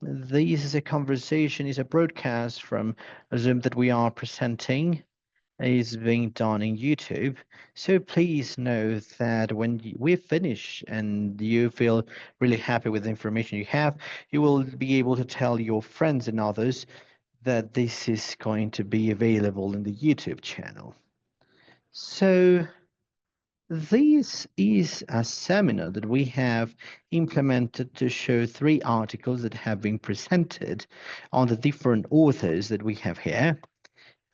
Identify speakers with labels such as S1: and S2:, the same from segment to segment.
S1: This is a conversation, is a broadcast from Zoom that we are presenting. Is being done in YouTube. So please know that when we finish and you feel really happy with the information you have, you will be able to tell your friends and others that this is going to be available in the YouTube channel. So this is a seminar that we have implemented to show 3 articles that have been presented on the different authors that we have here.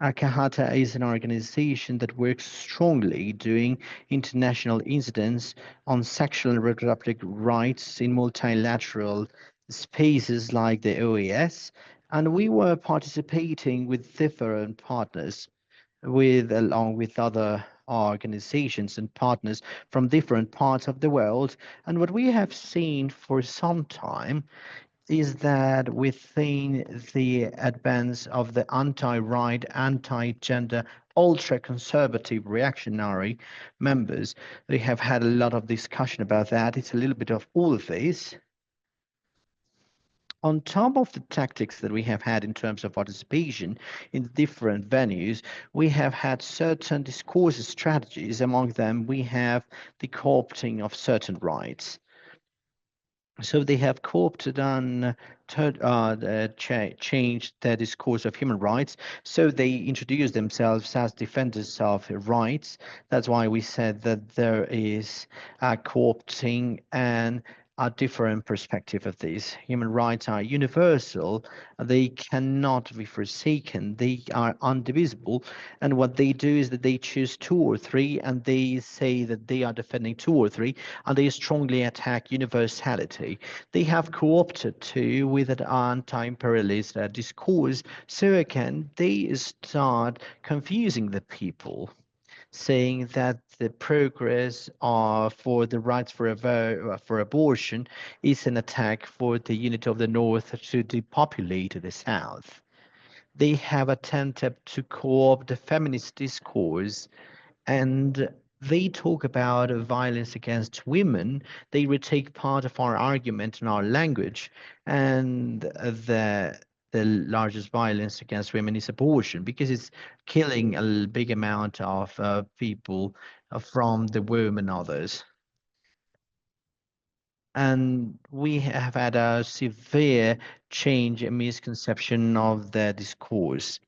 S1: Akahata is an organization that works strongly doing international incidents on sexual and reproductive rights in multilateral spaces like the OAS, and we were participating with different partners with along with other organizations and partners from different parts of the world. And what we have seen for some time is that within the advance of the anti-right, anti-gender, ultra-conservative reactionary members, they have had a lot of discussion about that. It's a little bit of all of this. On top of the tactics that we have had in terms of participation in different venues, we have had certain discourse strategies. Among them, we have the co-opting of certain rights. So they have co-opted and changed their discourse of human rights. So they introduce themselves as defenders of rights. That's why we said that there is a co-opting and a different perspective of these. Human rights are universal. They cannot be forsaken. They are indivisible. And what they do is that they choose 2 or 3, and they say that they are defending 2 or 3, and they strongly attack universality. They have co-opted too with an anti-imperialist discourse. So again, they start confusing the people, saying that the progress for the rights for abortion is an attack for the unity of the North to depopulate the South. They have attempted to co-opt the feminist discourse, and they talk about violence against women. They retake part of our argument in our language, and the largest violence against women is abortion because it's killing a big amount of people from the womb and others. And we have had a severe change and misconception of the discourse.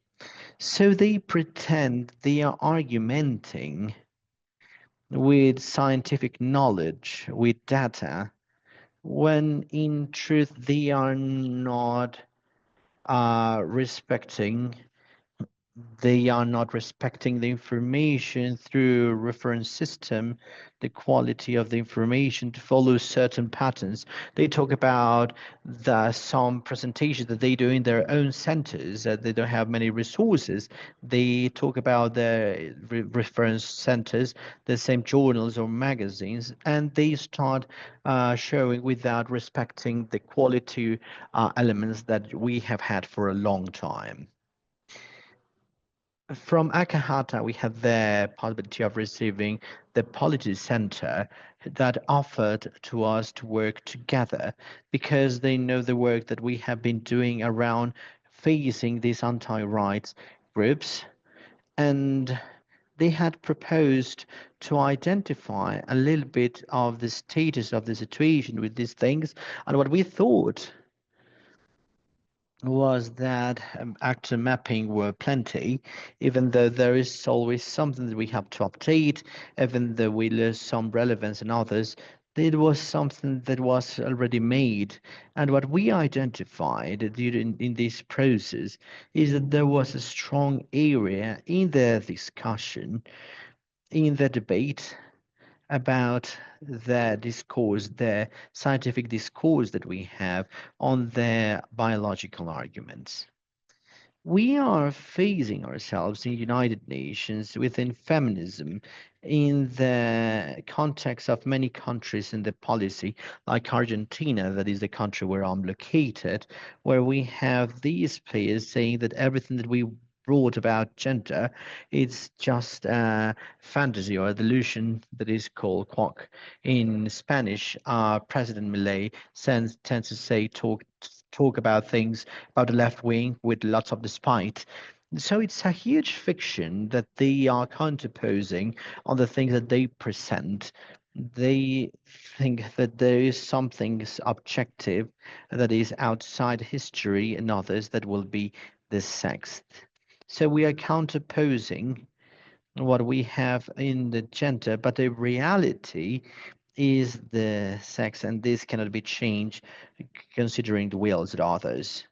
S1: So they pretend they are argumenting with scientific knowledge, with data, when in truth they are not respecting they are not respecting the information through reference system, the quality of the information to follow certain patterns. They talk about some presentations that they do in their own centers, that they don't have many resources. They talk about the reference centers, the same journals or magazines, and they start showing without respecting the quality elements that we have had for a long time. From Akahata, we have the possibility of receiving the Policy Center that offered to us to work together because they know the work that we have been doing around facing these anti-rights groups. And they had proposed to identify a little bit of the status of the situation with these things. And what we thought was that actor mapping were plenty, even though there is always something that we have to update, even though we lose some relevance in others. It was something that was already made. And what we identified during in this process is that there was a strong area in the discussion, in the debate about the discourse, the scientific discourse that we have on the biological arguments. We are facing ourselves in United Nations within feminism in the context of many countries in the policy, like Argentina, that is the country where I'm located, where we have these players saying that everything that we brought about gender is just a fantasy or a delusion that is called quack. In Spanish, President Milei tends to say talk about things about the left wing with lots of despite. So it's a huge fiction that they are counterposing on the things that they present. They think that there is something objective that is outside history and others that will be the sex. So we are counterposing what we have in the gender, but the reality is the sex, and this cannot be changed considering the wills of others.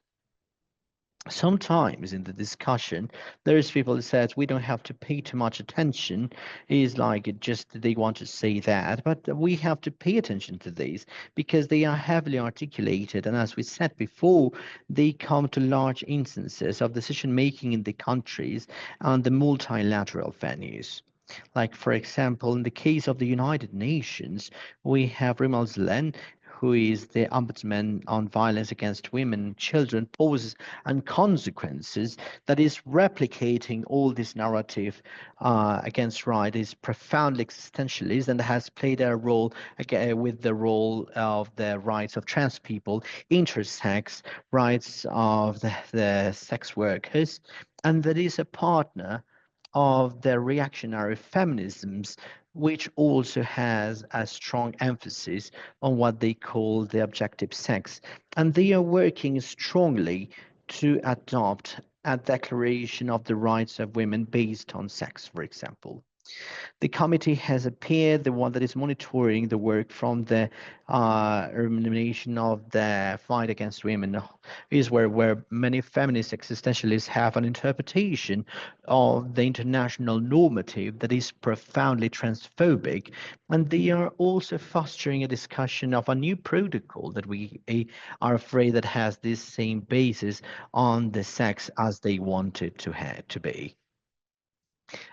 S1: Sometimes in the discussion, there's people that says we don't have to pay too much attention. Is like it just they want to say that, but we have to pay attention to these because they are heavily articulated, and as we said before, they come to large instances of decision making in the countries and the multilateral venues. Like, for example, in the case of the United Nations, we have Rimal Zelen, who is the ombudsman on violence against women and children, poses and consequences that is replicating all this narrative against right is profoundly existentialist and has played a role with the role of the rights of trans people, intersex, rights of the sex workers, and that is a partner of the reactionary feminisms, which also has a strong emphasis on what they call the objective sex. And they are working strongly to adopt a declaration of the rights of women based on sex, for example. The committee has appeared, the one that is monitoring the work from the elimination of the fight against women, is where many feminist existentialists have an interpretation of the international normative that is profoundly transphobic. And they are also fostering a discussion of a new protocol that we are afraid that has this same basis on the sex as they want it to be.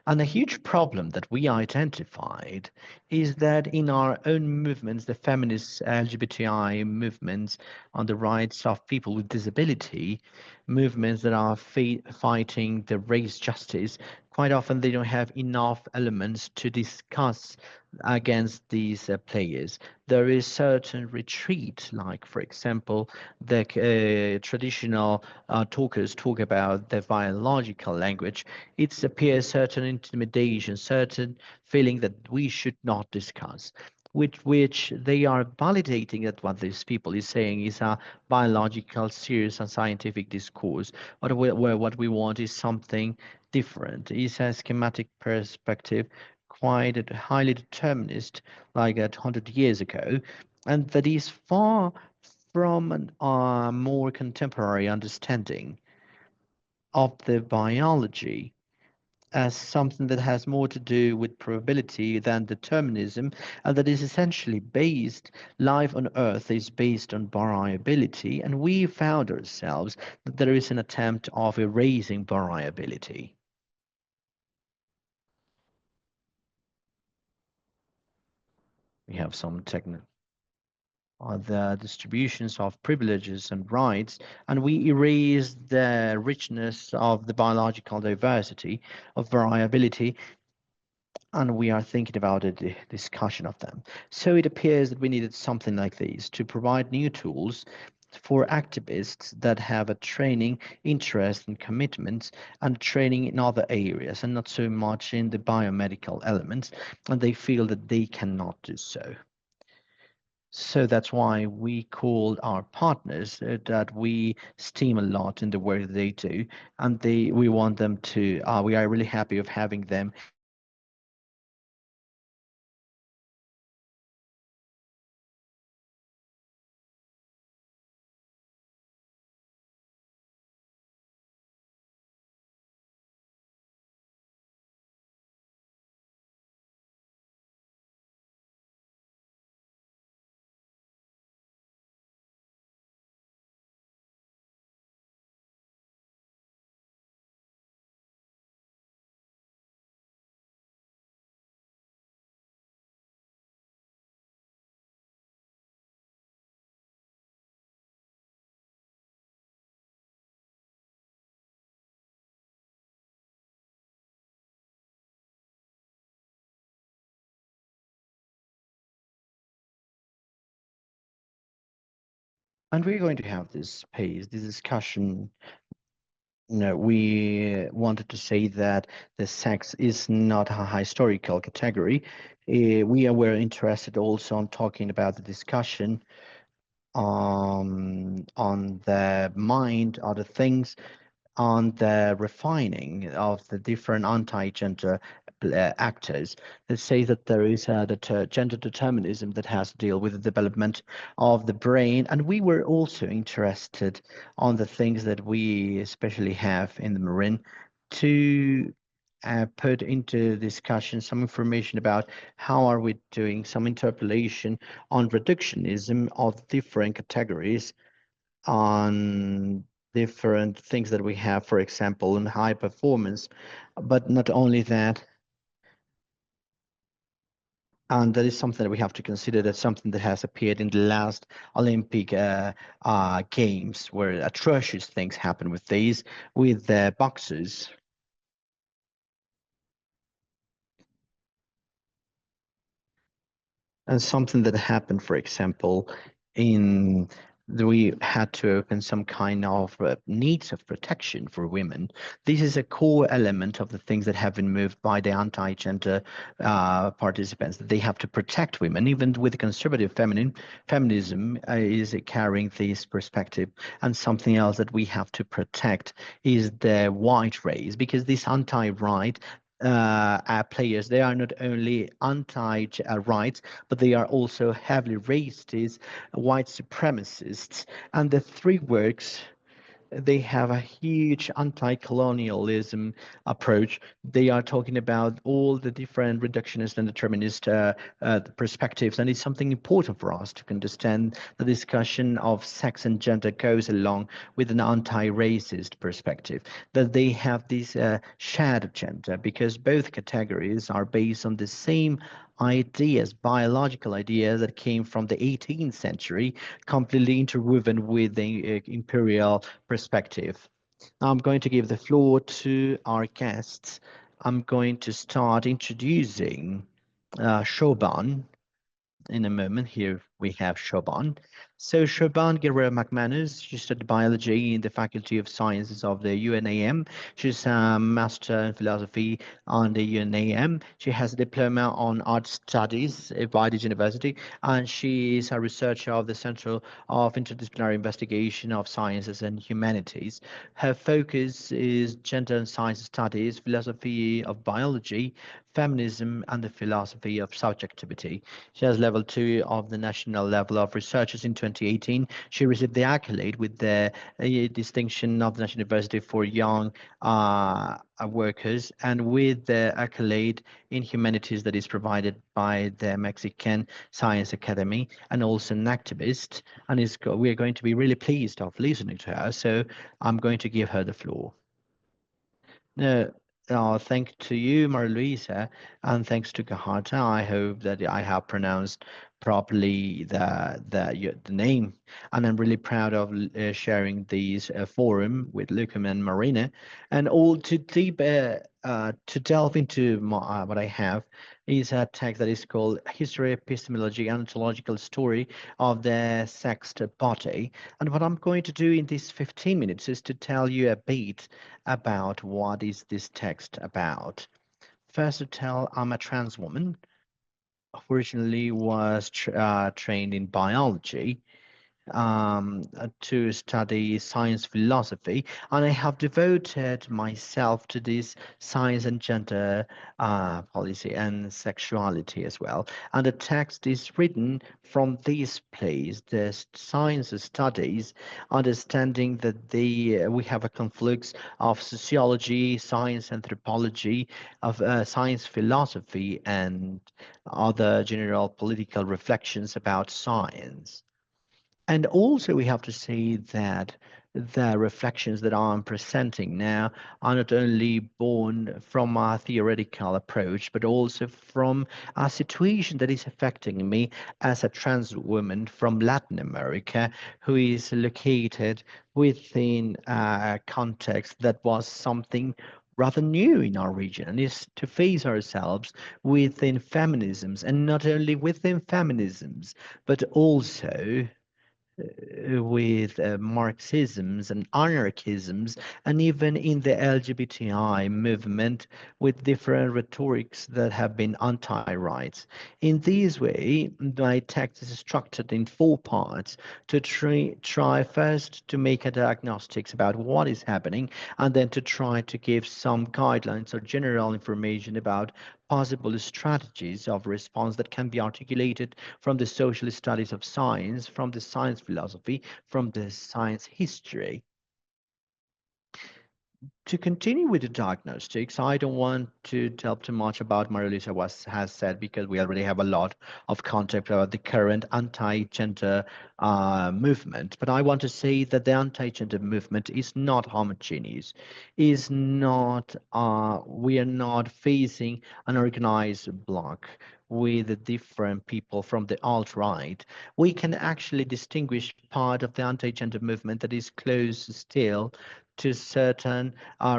S1: And a huge problem that we identified is that in our own movements, the feminist LGBTI movements on the rights of people with disability, movements that are fighting the race justice, quite often they don't have enough elements to discuss against these players. There is certain retreat, like for example, the traditional talkers talk about the biological language. It appears certain intimidation, certain feeling that we should not discuss. With which they are validating that what these people is saying is a biological, serious, and scientific discourse. But where what we want is something different. It's a schematic perspective, quite a highly determinist, like 100 years ago, and that is far from a more contemporary understanding of the biology as something that has more to do with probability than determinism, and that is essentially based, life on Earth is based on variability, and we found ourselves that there is an attempt of erasing variability. We have some technical the distributions of privileges and rights, and we erase the richness of the biological diversity of variability, and we are thinking about a discussion of them. So it appears that we needed something like this to provide new tools for activists that have a training, interest, and commitments, and training in other areas, and not so much in the biomedical elements, and they feel that they cannot do so. So that's why we called our partners that we esteem a lot in the work that they do, and we want them to. We are really happy of having them And we're going to have this space, this discussion. No, we wanted to say that the sex is not a historical category. Were interested also on talking about the discussion on the mind, other things, on the refining of the different anti-gender actors that say that there is a gender determinism that has to deal with the development of the brain. And we were also interested on the things that we especially have in the marine to put into discussion some information about how are we doing some interpolation on reductionism of different categories on different things that we have, for example, in high performance. But not only that, and that is something that we have to consider. That's something that has appeared in the last Olympic Games, where atrocious things happen with these, with the boxers. And something that happened, for example, in we had to open some kind of needs of protection for women. This is a core element of the things that have been moved by the anti-gender participants. That they have to protect women, even with conservative feminism is carrying this perspective. And something else that we have to protect is the white race, because this anti-right players, they are not only anti-rights, but they are also heavily racist, white supremacists. And the three works, they have a huge anti-colonialism approach. They are talking about all the different reductionist and determinist perspectives, and it's something important for us to understand. The discussion of sex and gender goes along with an anti-racist perspective, that they have this shared agenda, because both categories are based on the same ideas, biological ideas that came from the 18th century, completely interwoven with the imperial perspective. Now I'm going to give the floor to our guests. I'm going to start introducing Shoban in a moment. Here we have Shoban. So Shoban Guerrero McManus, she studied biology in the Faculty of Sciences of the UNAM. She's a master in philosophy on the UNAM. She has a diploma on art studies by the university, and she is a researcher of the Center of Interdisciplinary Investigation of Sciences and Humanities. Her focus is gender and science studies, philosophy of biology, feminism, and the philosophy of subjectivity. She has level 2 of the national level of researchers in 2018. She received the accolade with the distinction of the National University for Young Workers, and with the accolade in humanities that is provided by the Mexican Science Academy, and also an activist. And we are going to be really pleased of listening to her. So I'm going to give her the floor. No, thank to you, Maria Luisa, and thanks to Kahata. I hope that I have pronounced properly the name, and I'm really proud of sharing this forum with Lucas and Marina, and all to delve into what I have is a text that is called History, Epistemology, and Ontological Story of the Sexed Body. And what I'm going to do in these 15 minutes is to tell you a bit about what is this text about. First, to tell I'm a trans woman. Originally was trained in biology to study science philosophy, and I have devoted myself to this science and gender policy and sexuality as well. And the text is written from this place, the science studies, understanding that we have a conflux of sociology, science anthropology, of science philosophy, and other general political reflections about science. And also, we have to say that the reflections that I'm presenting now are not only born from a theoretical approach, but also from a situation that is affecting me as a trans woman from Latin America who is located within a context that was something rather new in our region, and is to face ourselves within feminisms, and not only within feminisms, but also with Marxisms and anarchisms, and even in the LGBTI movement with different rhetorics that have been anti-rights. In this way, my text is structured in four parts to try first to make a diagnostics about what is happening, and then to try to give some guidelines or general information about possible strategies of response that can be articulated from the social studies of science, from the science philosophy, from the science history. To continue with the diagnostics, I don't want to tell too much about Maria-Luisa has said, because we already have a lot of context about the current anti-gender movement. But I want to say that the anti-gender movement is not homogeneous. Is not we are not facing an organized bloc with different people from the alt-right. We can actually distinguish part of the anti-gender movement that is close still to certain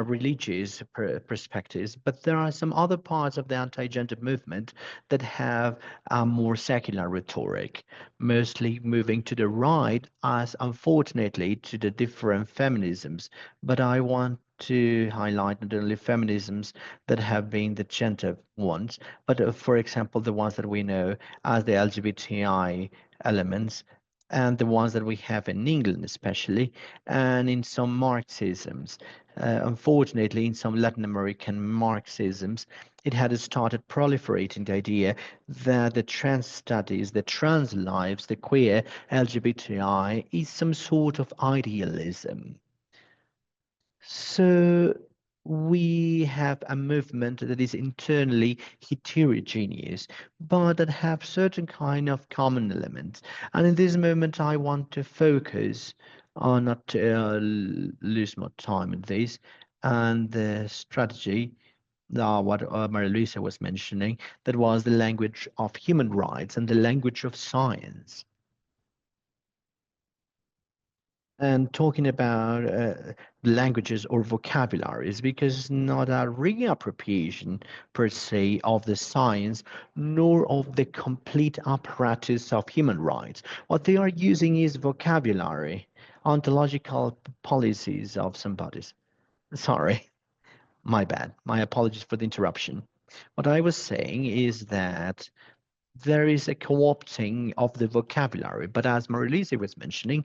S1: religious perspectives, but there are some other parts of the anti-gender movement that have a more secular rhetoric, mostly moving to the right, as unfortunately to the different feminisms. But I want to highlight not only feminisms that have been the gender ones, but for example, the ones that we know as the LGBTI elements, and the ones that we have in England especially, and in some Marxisms. Unfortunately, in some Latin American Marxisms, it had started proliferating the idea that the trans studies, the trans lives, the queer LGBTI is some sort of idealism. So we have a movement that is internally heterogeneous, but that have certain kind of common elements. And in this moment, I want to focus on not to lose more time in this, and the strategy, what Maria Luisa was mentioning, that was the language of human rights and the language of science. And talking about languages or vocabularies, because it's not a reappropriation per se of the science, nor of the complete apparatus of human rights. What they are using is vocabulary, ontological policies of some bodies. Sorry, my bad. My apologies for the interruption. What I was saying is that there is a co-opting of the vocabulary, but as Marilise was mentioning,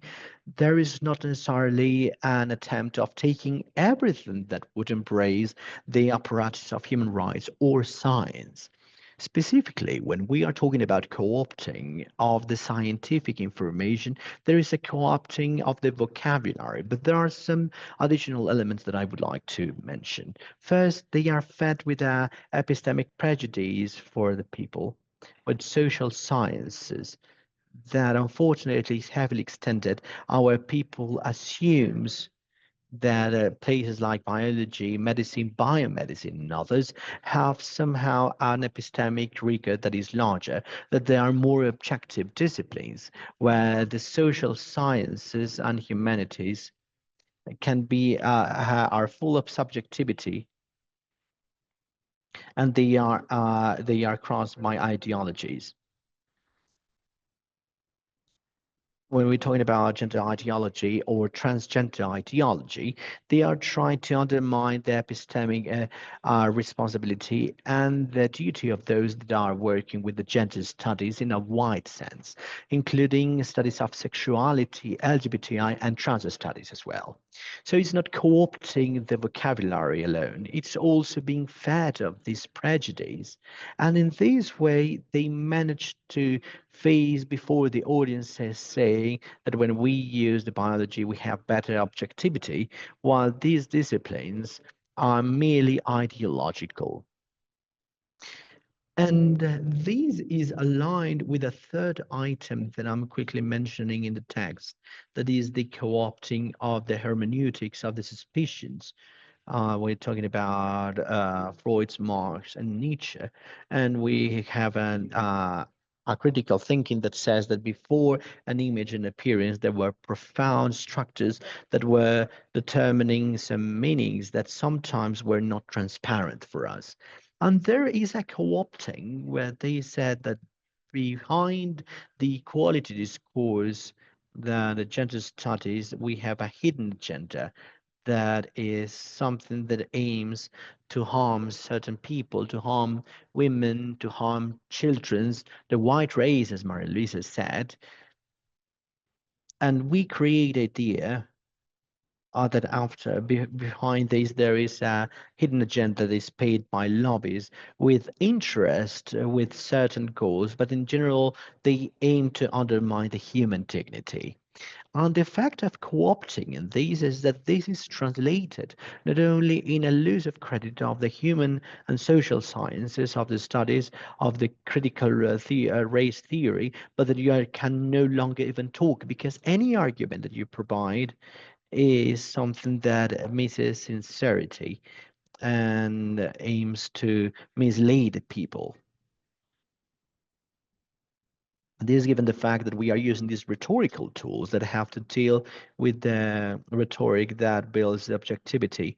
S1: there is not necessarily an attempt of taking everything that would embrace the apparatus of human rights or science. Specifically, when we are talking about co-opting of the scientific information, there is a co-opting of the vocabulary, but there are some additional elements that I would like to mention. First, they are fed with a epistemic prejudice for the people with social sciences that unfortunately is heavily extended. Our people assumes that places like biology, medicine, biomedicine, and others have somehow an epistemic rigor that is larger, that they are more objective disciplines, where the social sciences and humanities can be are full of subjectivity, and they are crossed by ideologies. When we're talking about gender ideology or transgender ideology, they are trying to undermine the epistemic responsibility and the duty of those that are working with the gender studies in a wide sense, including studies of sexuality, LGBTI, and trans studies as well. So it's not co-opting the vocabulary alone, it's also being fed of this prejudice. And in this way, they manage to face before the audiences saying that when we use the biology, we have better objectivity, while these disciplines are merely ideological. And this is aligned with a third item that I'm quickly mentioning in the text, that is the co-opting of the hermeneutics of the suspicions. We're talking about Freud's, Marx, and Nietzsche, and we have a critical thinking that says that before an image and appearance, there were profound structures that were determining some meanings that sometimes were not transparent for us. And there is a co-opting where they said that behind the equality discourse the gender studies, we have a hidden agenda that is something that aims to harm certain people, to harm women, to harm children, the white race, as Maria Luisa said. And we create idea that behind this there is a hidden agenda that is paid by lobbies with interest, with certain goals, but in general they aim to undermine the human dignity. And the effect of co-opting in these is that this is translated not only in a loss of credit of the human and social sciences, of the studies of the critical race theory, but that you can no longer even talk because any argument that you provide is something that misses sincerity and aims to mislead people. This given the fact that we are using these rhetorical tools that have to deal with the rhetoric that builds objectivity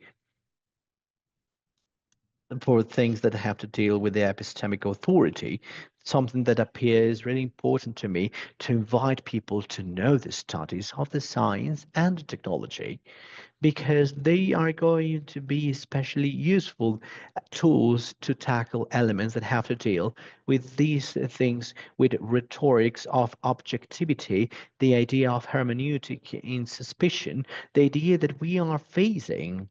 S1: for things that have to deal with the epistemic authority, something that appears really important to me to invite people to know the studies of the science and technology, because they are going to be especially useful tools to tackle elements that have to deal with these things, with rhetorics of objectivity, the idea of hermeneutic in suspicion, the idea that we are facing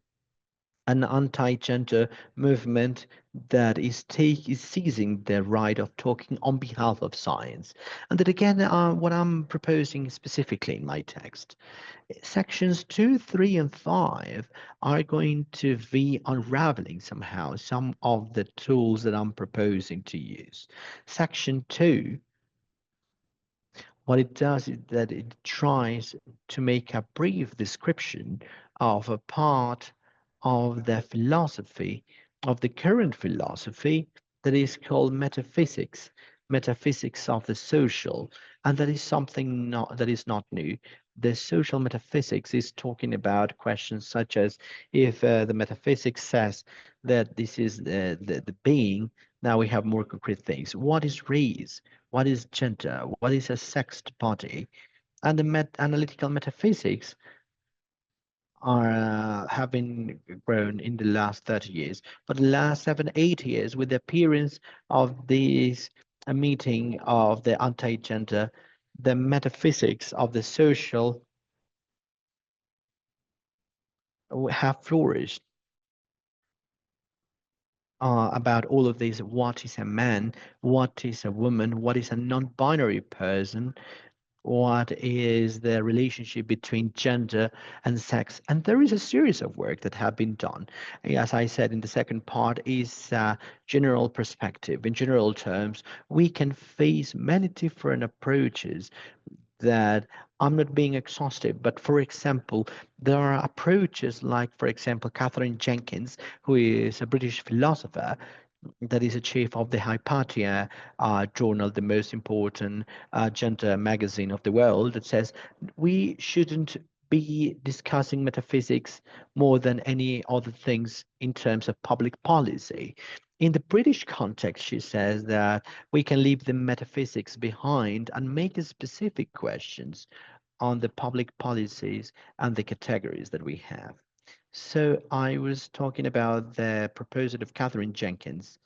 S1: an anti-gender movement that is seizing the right of talking on behalf of science. And that again, what I'm proposing specifically in my text, sections 2, 3, and 5 are going to be unraveling somehow some of the tools that I'm proposing to use. Section 2, what it does is that it tries to make a brief description of a part of the philosophy, of the current philosophy that is called metaphysics, metaphysics of the social, and that is something that is not new. The social metaphysics is talking about questions such as if the metaphysics says that this is the being, now we have more concrete things. What is race? What is gender? What is a sexed body? And the analytical metaphysics are have been grown in the last 30 years. But the last 7, 8 years, with the appearance of this meeting of the anti-gender, the metaphysics of the social have flourished. About all of these, what is a man, what is a woman, what is a non-binary person, what is the relationship between gender and sex. And there is a series of work that have been done. As I said in the second part, is a general perspective. In general terms, we can face many different approaches that I'm not being exhaustive, but for example, there are approaches like, for example, Catherine Jenkins, who is a British philosopher, that is a chief of the Hypatia journal, the most important gender magazine of the world, that says we shouldn't be discussing metaphysics more than any other things in terms of public policy. In the British context, she says that we can leave the metaphysics behind and make specific questions on the public policies and the categories that we have. So I was talking about the proposal of Catherine Jenkins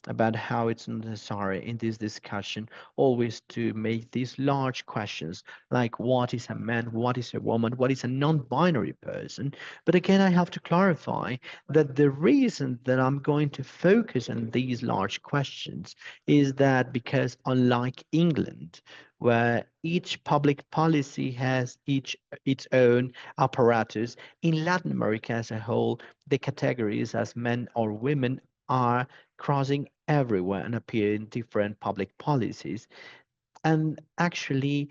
S1: about how it's necessary in this discussion always to make these large questions like what is a man, what is a woman, what is a non-binary person. But again, I have to clarify that the reason that I'm going to focus on these large questions is that because unlike England, where each public policy has its own apparatus, in Latin America as a whole, the categories as men or women are crossing everywhere and appear in different public policies. And actually,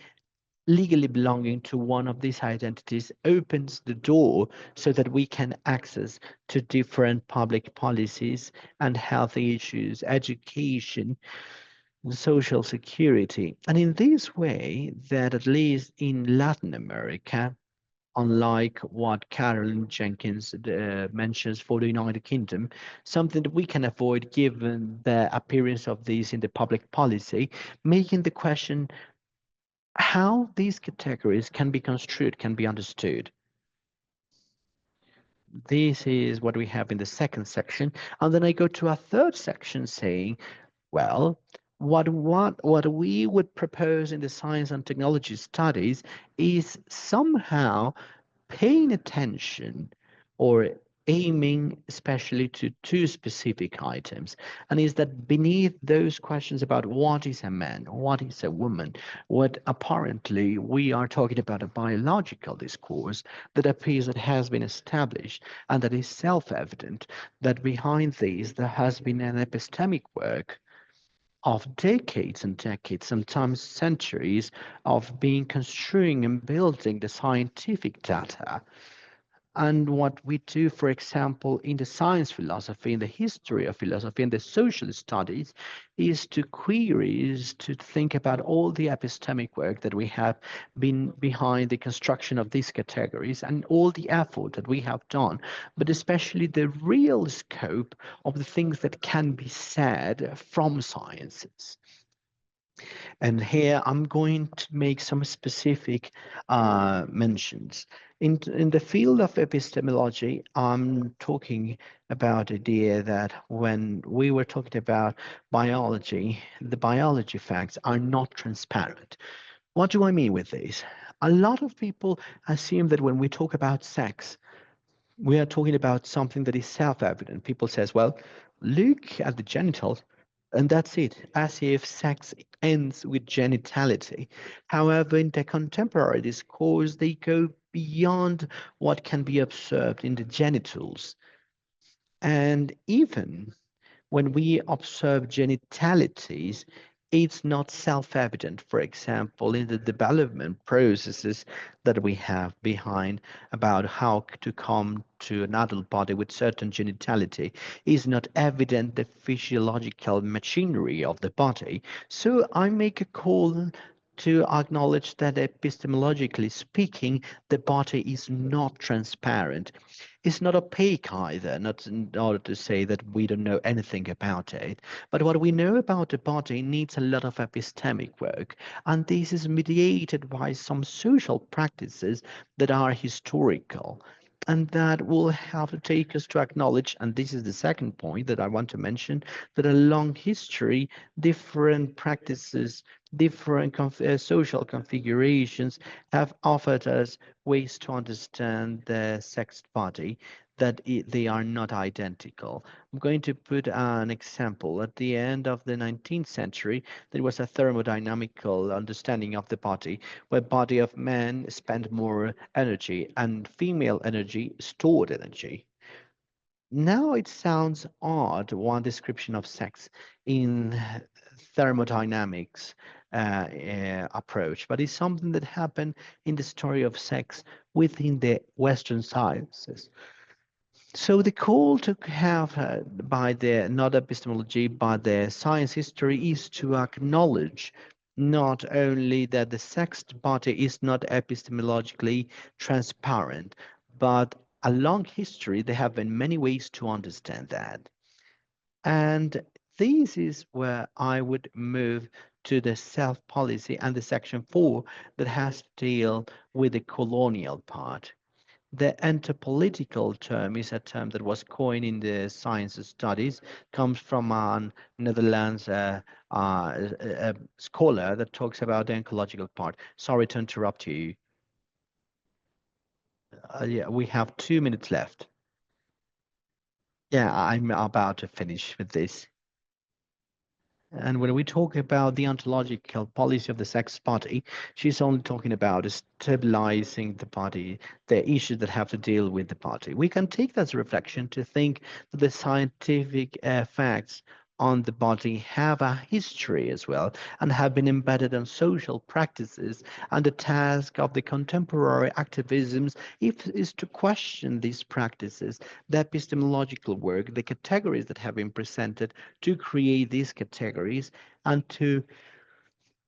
S1: legally belonging to one of these identities opens the door so that we can access to different public policies and health issues, education, social security. And in this way, that at least in Latin America, unlike what Carolyn Jenkins mentions for the United Kingdom, something that we can avoid given the appearance of these in the public policy, making the question how these categories can be construed, can be understood. This is what we have in the second section. And then I go to a third section saying, well, what we would propose in the science and technology studies is somehow paying attention or aiming especially to two specific items, and is that beneath those questions about what is a man, what is a woman, what apparently we are talking about a biological discourse that appears that has been established and that is self-evident, that behind these there has been an epistemic work of decades and decades, sometimes centuries, of being construing and building the scientific data. And what we do, for example, in the science philosophy, in the history of philosophy, in the social studies, is to queries, to think about all the epistemic work that we have been behind the construction of these categories and all the effort that we have done, but especially the real scope of the things that can be said from sciences. And here I'm going to make some specific mentions. In the field of epistemology, I'm talking about the idea that when we were talking about biology, the biology facts are not transparent. What do I mean with this? A lot of people assume that when we talk about sex, we are talking about something that is self-evident. People says, well, look at the genitals and that's it, as if sex ends with genitality. However, in the contemporary discourse, they go beyond what can be observed in the genitals. And even when we observe genitalities, it's not self-evident, for example, in the development processes that we have behind about how to come to an adult body with certain genitality is not evident the physiological machinery of the body. So I make a call to acknowledge that epistemologically speaking, the body is not transparent. It's not opaque either, not in order to say that we don't know anything about it. But what we know about the body needs a lot of epistemic work. And this is mediated by some social practices that are historical. And that will have to take us to acknowledge, and this is the second point that I want to mention, that a long history, different practices, different social configurations have offered us ways to understand the sexed body that they are not identical. I'm going to put an example. At the end of the 19th century, there was a thermodynamical understanding of the body, where body of man spent more energy and female energy stored energy. Now it sounds odd, one description of sex in thermodynamics approach, but it's something that happened in the story of sex within the Western sciences. So the call to have by the not epistemology but the science history is to acknowledge not only that the sexed body is not epistemologically transparent, but a long history there have been many ways to understand that. And this is where I would move to the self-policy and the section 4 that has to deal with the colonial part. The anthropolitical term is a term that was coined in the science studies, comes from a Netherlands scholar that talks about the ecological part. Sorry to interrupt you. Yeah, we have 2 minutes left. Yeah, I'm about to finish with this. And when we talk about the ontological policy of the sex body, she's only talking about stabilizing the body, the issues that have to deal with the body. We can take that as a reflection to think that the scientific facts on the body have a history as well and have been embedded in social practices. And the task of the contemporary activisms is to question these practices, the epistemological work, the categories that have been presented to create these categories and to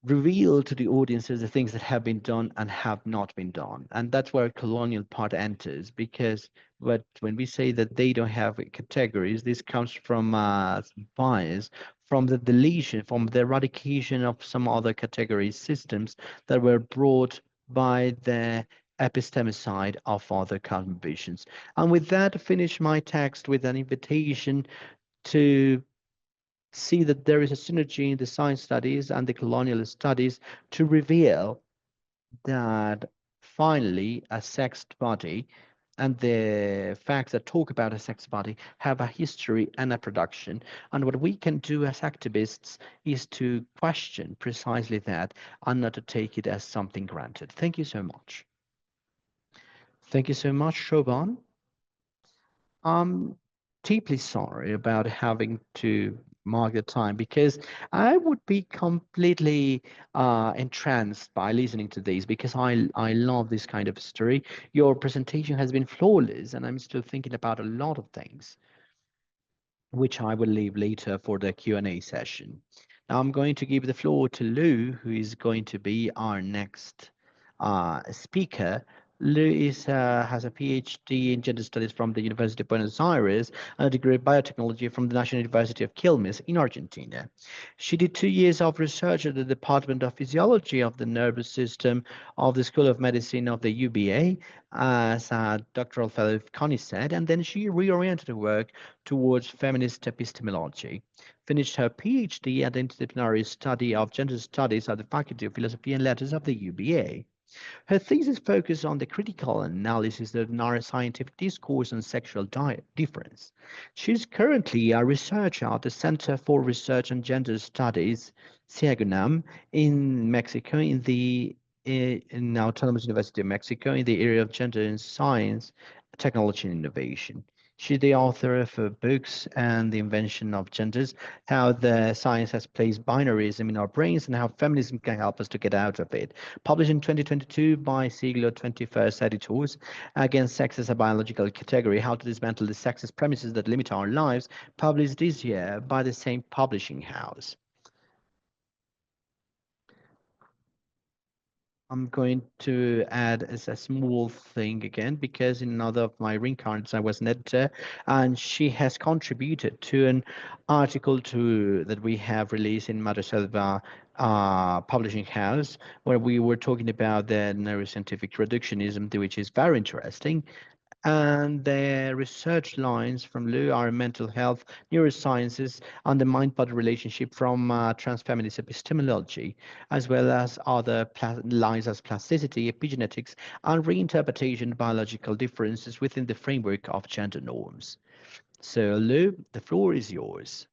S1: reveal to the audiences the things that have been done and have not been done. And that's where colonial part enters, because when we say that they don't have categories, this comes from bias from the deletion, from the eradication of some other category systems that were brought by the epistemicide of other cosmovisions. And with that, I finish my text with an invitation to see that there is a synergy in the science studies and the colonial studies to reveal that finally a sexed body and the facts that talk about a sex body have a history and a production. And what we can do as activists is to question precisely that and not to take it as something granted. Thank you so much. Thank you so much, Shoban. I'm deeply sorry about having to mark the time because I would be completely entranced by listening to these because I love this kind of story. Your presentation has been flawless, and I'm still thinking about a lot of things, which I will leave later for the Q&A session. Now I'm going to give the floor to Lou, who is going to be our next speaker. Lou has a PhD in gender studies from the University of Buenos Aires and a degree in biotechnology from the National University of Quilmes in Argentina. She did 2 years of research at the Department of Physiology of the Nervous System of the School of Medicine of the UBA as a doctoral fellow, Connie said, and then she reoriented her work towards feminist epistemology. Finished her PhD at the Interdisciplinary Study of Gender Studies at the Faculty of Philosophy and Letters of the UBA. Her thesis focused on the critical analysis of neuroscientific discourse on sexual difference. She is currently a researcher at the Center for Research on Gender Studies, CIEGUNAM, in Mexico, in the Autonomous University of Mexico, in the area of gender and science, technology, and innovation. She's the author of books and the invention of genders, how the science has placed binarism in our brains and how feminism can help us to get out of it. Published in 2022 by Siglo 21st Editors, Against Sex as a Biological Category, How to Dismantle the Sexist Premises That Limit Our Lives, published this year by the same publishing house. I'm going to add as a small thing again because in another of my ring cards I was an editor, and she has contributed to an article that we have released in Madreselva publishing house where we were talking about the neuroscientific reductionism, which is very interesting. And the research lines from Lou are mental health, neurosciences, and the mind-body relationship from transfeminist epistemology, as well as other lines as plasticity, epigenetics, and reinterpretation of biological differences within the framework of gender norms. So, Lou, the floor is yours.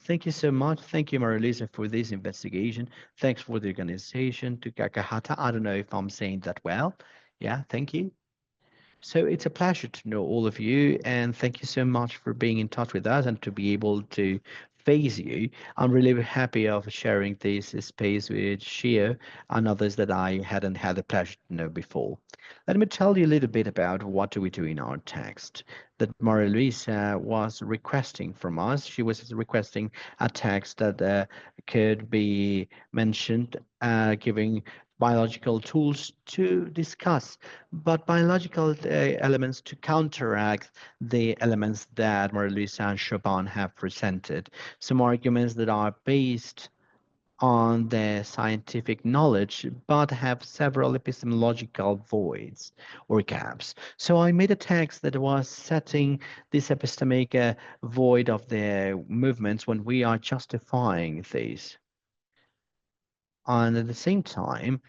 S1: Thank you so much. Thank you, Marilisa, for this investigation. Thanks for the organization, to Kakahata. I don't know if I'm saying that well. Yeah, thank you. So it's a pleasure to know all of you, and thank you so much for being in touch with us and to be able to face you. I'm really happy of sharing this space with Shio and others that I hadn't had the pleasure to know before. Let me tell you a little bit about what do we do in our text that Maria Luisa was requesting from us. She was requesting a text that could be mentioned, giving biological tools to discuss, but biological elements to counteract the elements that Marie-Louise and Chopin have presented. Some arguments that are based on the scientific knowledge, but have several epistemological voids or gaps. So I made a text that was setting this epistemic void of the movements when we are justifying these. And at the same time,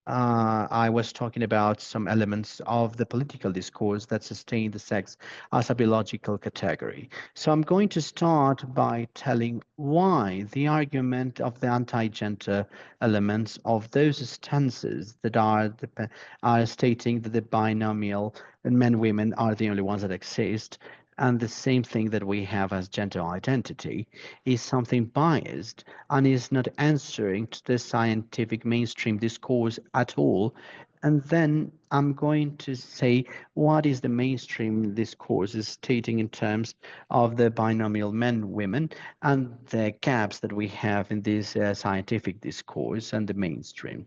S1: I was talking about some elements of the political discourse that sustain the sex as a biological category. So I'm going to start by telling why the argument of the anti-gender elements of those stances that are stating that the binomial men-women are the only ones that exist and the same thing that we have as gender identity is something biased and is not answering to the scientific mainstream discourse at all. And then I'm going to say what is the mainstream discourse is stating in terms of the binomial men women and the gaps that we have in this scientific discourse and the mainstream.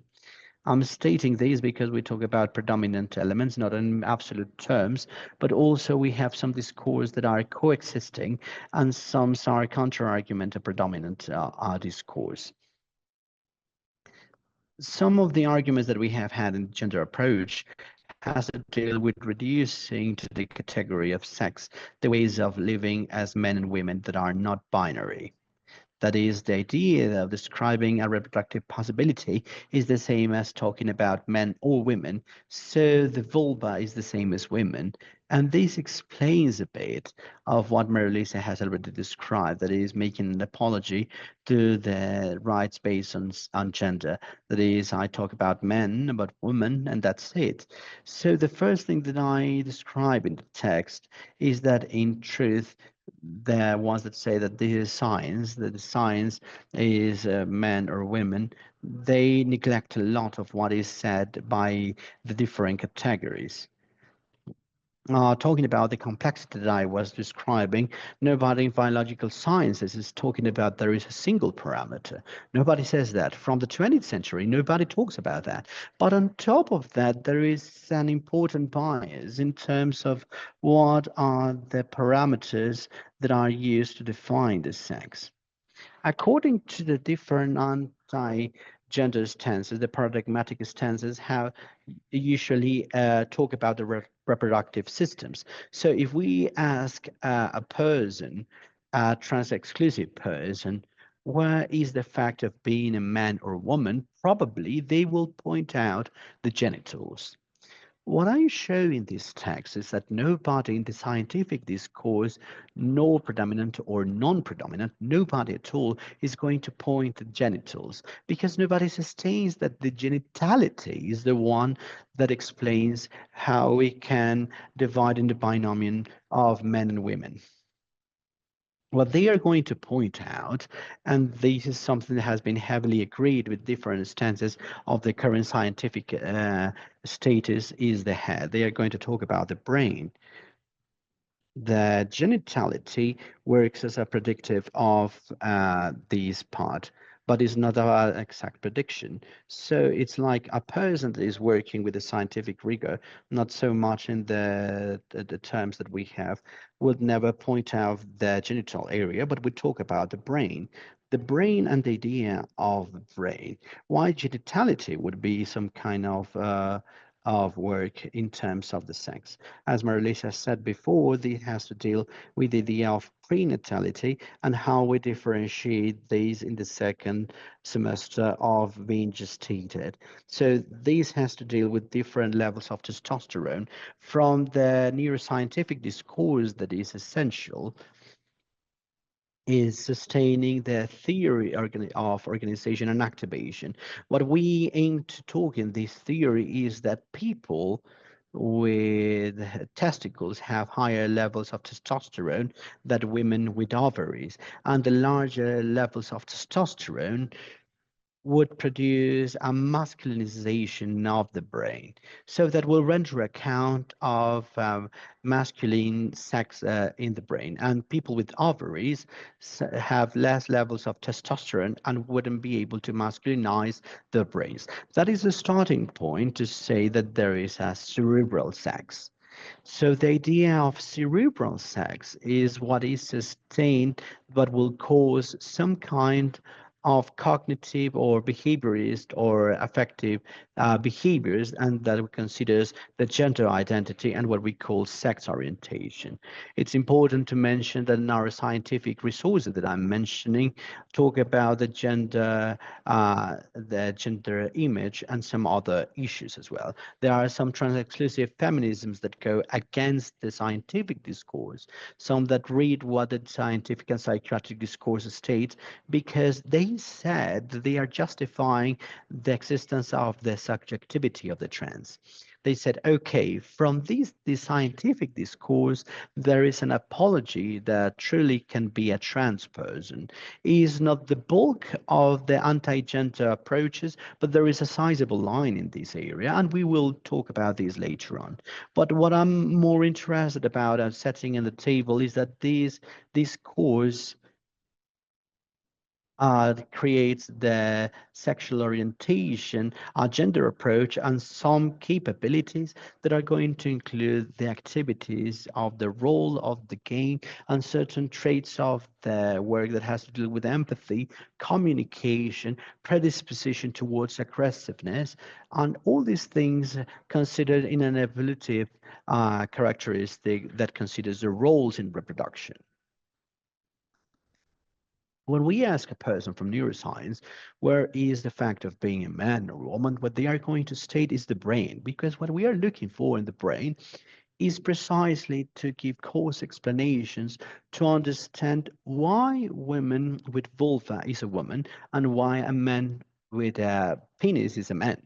S1: I'm stating these because we talk about predominant elements, not in absolute terms, but also we have some discourse that are coexisting and some are counter-argument to predominant discourse. Some of the arguments that we have had in the gender approach has to deal with reducing to the category of sex the ways of living as men and women that are not binary. That is, the idea of describing a reproductive possibility is the same as talking about men or women, so the vulva is the same as women. And this explains a bit of what Marilisa has already described, that is making an apology to the rights based on gender. That is, I talk about men, about women, and that's it. So the first thing that I describe in the text is that in truth, there ones that say that this is science, that the science is men or women, they neglect a lot of what is said by the different categories. Talking about the complexity that I was describing, nobody in biological sciences is talking about there is a single parameter. Nobody says that. From the 20th century, nobody talks about that. But on top of that, there is an important bias in terms of what are the parameters that are used to define the sex. According to the different anti-gender stances, the paradigmatic stances have usually talk about the reproductive systems. So if we ask a person, a trans-exclusive person, where is the fact of being a man or woman, probably they will point out the genitals. What I show in this text is that nobody in the scientific discourse, nor predominant or non-predominant, nobody at all is going to point to genitals, because nobody sustains that the genitality is the one that explains how we can divide in the binomial of men and women. What they are going to point out, and this is something that has been heavily agreed with different stances of the current scientific status, is the head. They are going to talk about the brain. The genitality works as a predictive of this part, but is not an exact prediction. So it's like a person that is working with the scientific rigor, not so much in the terms that we have, would never point out the genital area, but we talk about the brain. The brain and the idea of the brain. Why genitality would be some kind of work in terms of the sex. As Marilisa said before, this has to deal with the idea of prenatality and how we differentiate these in the second semester of being gestated. So this has to deal with different levels of testosterone from the neuroscientific discourse that is essential is sustaining the theory of organization and activation. What we aim to talk in this theory is that people with testicles have higher levels of testosterone than women with ovaries, and the larger levels of testosterone would produce a masculinization of the brain. So that will render account of masculine sex in the brain. And people with ovaries have less levels of testosterone and wouldn't be able to masculinize their brains. That is a starting point to say that there is a cerebral sex. So the idea of cerebral sex is what is sustained but will cause some kind of cognitive or behaviorist or affective behaviors, and that we considers the gender identity and what we call sex orientation. It's important to mention that in our scientific resources that I'm mentioning talk about the gender image and some other issues as well. There are some trans-exclusive feminisms that go against the scientific discourse, some that read what the scientific and psychiatric discourse states, because they said that they are justifying the existence of the subjectivity of the trans. They said, okay, from the scientific discourse, there is an apology that truly can be a trans person. Is not the bulk of the anti-gender approaches, but there is a sizable line in this area, and we will talk about these later on. But what I'm more interested about setting in the table is that this course creates the sexual orientation, gender approach, and some capabilities that are going to include the activities of the role of the game and certain traits of the work that has to do with empathy, communication, predisposition towards aggressiveness, and all these things considered in an evolutive characteristic that considers the roles in reproduction. When we ask a person from neuroscience, where is the fact of being a man or a woman, what they are going to state is the brain, because what we are looking for in the brain is precisely to give cause explanations to understand why women with vulva is a woman and why a man with a penis is a man.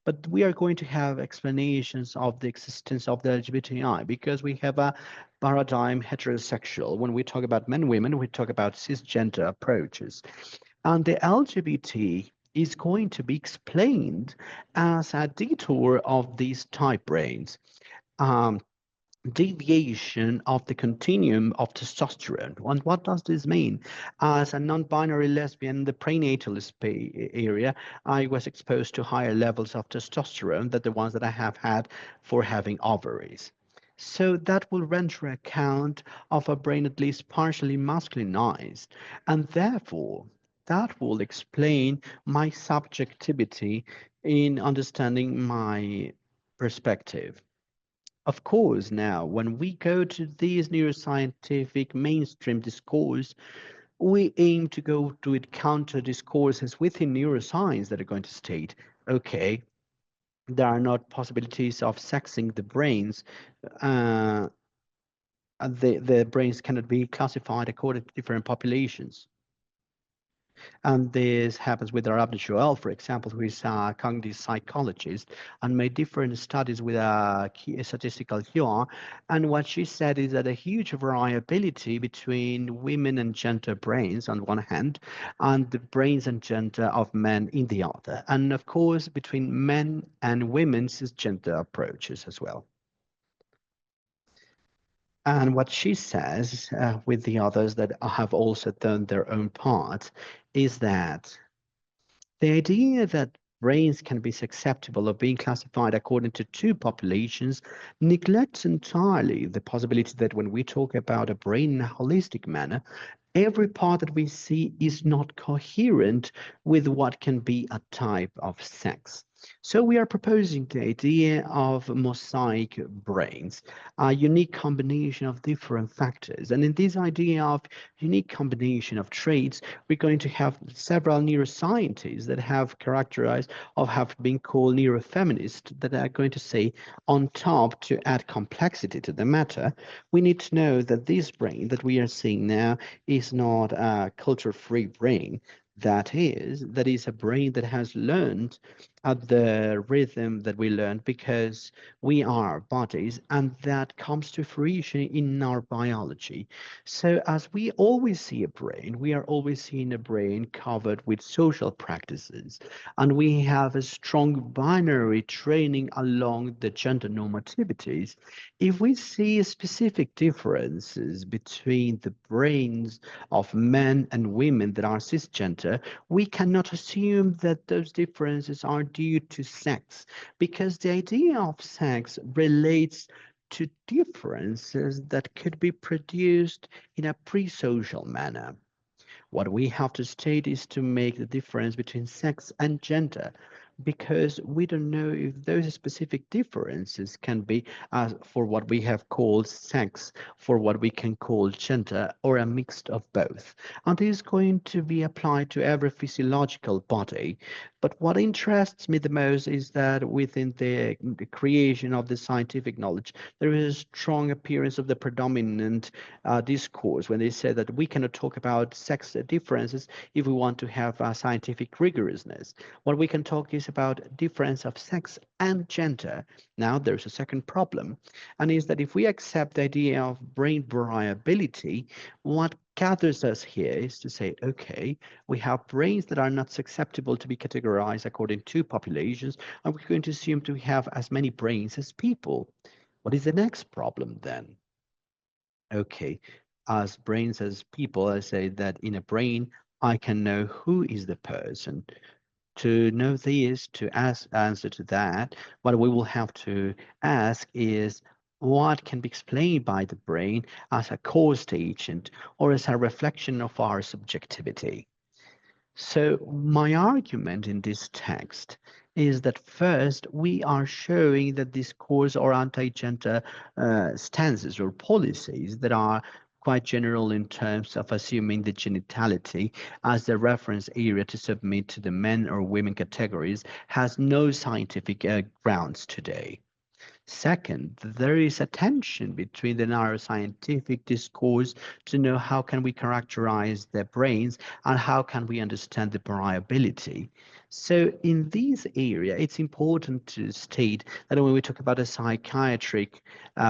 S1: But we are going to have explanations of the existence of the LGBTI because we have a paradigm heterosexual. When we talk about men, women, we talk about cisgender approaches. And the LGBT is going to be explained as a detour of these type brains. Um, Deviation of the continuum of testosterone. And what does this mean? As a non-binary lesbian in the prenatal area, I was exposed to higher levels of testosterone than the ones that I have had for having ovaries. So that will render account of a brain at least partially masculinized, and therefore that will explain my subjectivity in understanding my perspective. Of course, now, when we go to these neuroscientific mainstream discourse, we aim to go to it counter discourses within neuroscience that are going to state, okay, there are not possibilities of sexing the brains. Uh, the brains cannot be classified according to different populations. And this happens with Arabna Joel, for example, who is a cognitive psychologist and made different studies with a statistical humor. And what she said is that a huge variability between women and gender brains on one hand, and the brains and gender of men in the other. And of course, between men and women cisgender approaches as well. And what she says, with the others that have also done their own part, is that the idea that brains can be susceptible of being classified according to two populations neglects entirely the possibility that when we talk about a brain in a holistic manner, every part that we see is not coherent with what can be a type of sex. So we are proposing the idea of mosaic brains, a unique combination of different factors. And in this idea of unique combination of traits, we're going to have several neuroscientists that have characterized of have been called neurofeminists that are going to say on top to add complexity to the matter, we need to know that this brain that we are seeing now is not a culture-free brain. That is a brain that has learned at the rhythm that we learned because we are bodies, and that comes to fruition in our biology. So as we always see a brain, we are always seeing a brain covered with social practices, and we have a strong binary training along the gender normativities. If we see specific differences between the brains of men and women that are cisgender, we cannot assume that those differences are due to sex, because the idea of sex relates to differences that could be produced in a pre-social manner. What we have to state is to make the difference between sex and gender, because we don't know if those specific differences can be for what we have called sex, for what we can call gender, or a mix of both. And this is going to be applied to every physiological body. But what interests me the most is that within the creation of the scientific knowledge, there is a strong appearance of the predominant discourse when they say that we cannot talk about sex differences if we want to have scientific rigorousness. What we can talk is about difference of sex and gender. Now there's a second problem, and is that if we accept the idea of brain variability, what gathers us here is to say, okay, we have brains that are not susceptible to be categorized according to populations, and we're going to assume to have as many brains as people. What is the next problem then? Okay, as brains as people, I say that in a brain I can know who is the person. To know this, to answer to that, what we will have to ask is what can be explained by the brain as a caused agent or as a reflection of our subjectivity. So my argument in this text is that first we are showing that these cores are anti-gender stances or policies that are quite general in terms of assuming the genitality as the reference area to submit to the men or women categories has no scientific grounds today. Second, there is a tension between the neuroscientific discourse to know how can we characterize the brains and how can we understand the variability. So in this area, it's important to state that when we talk about a psychiatric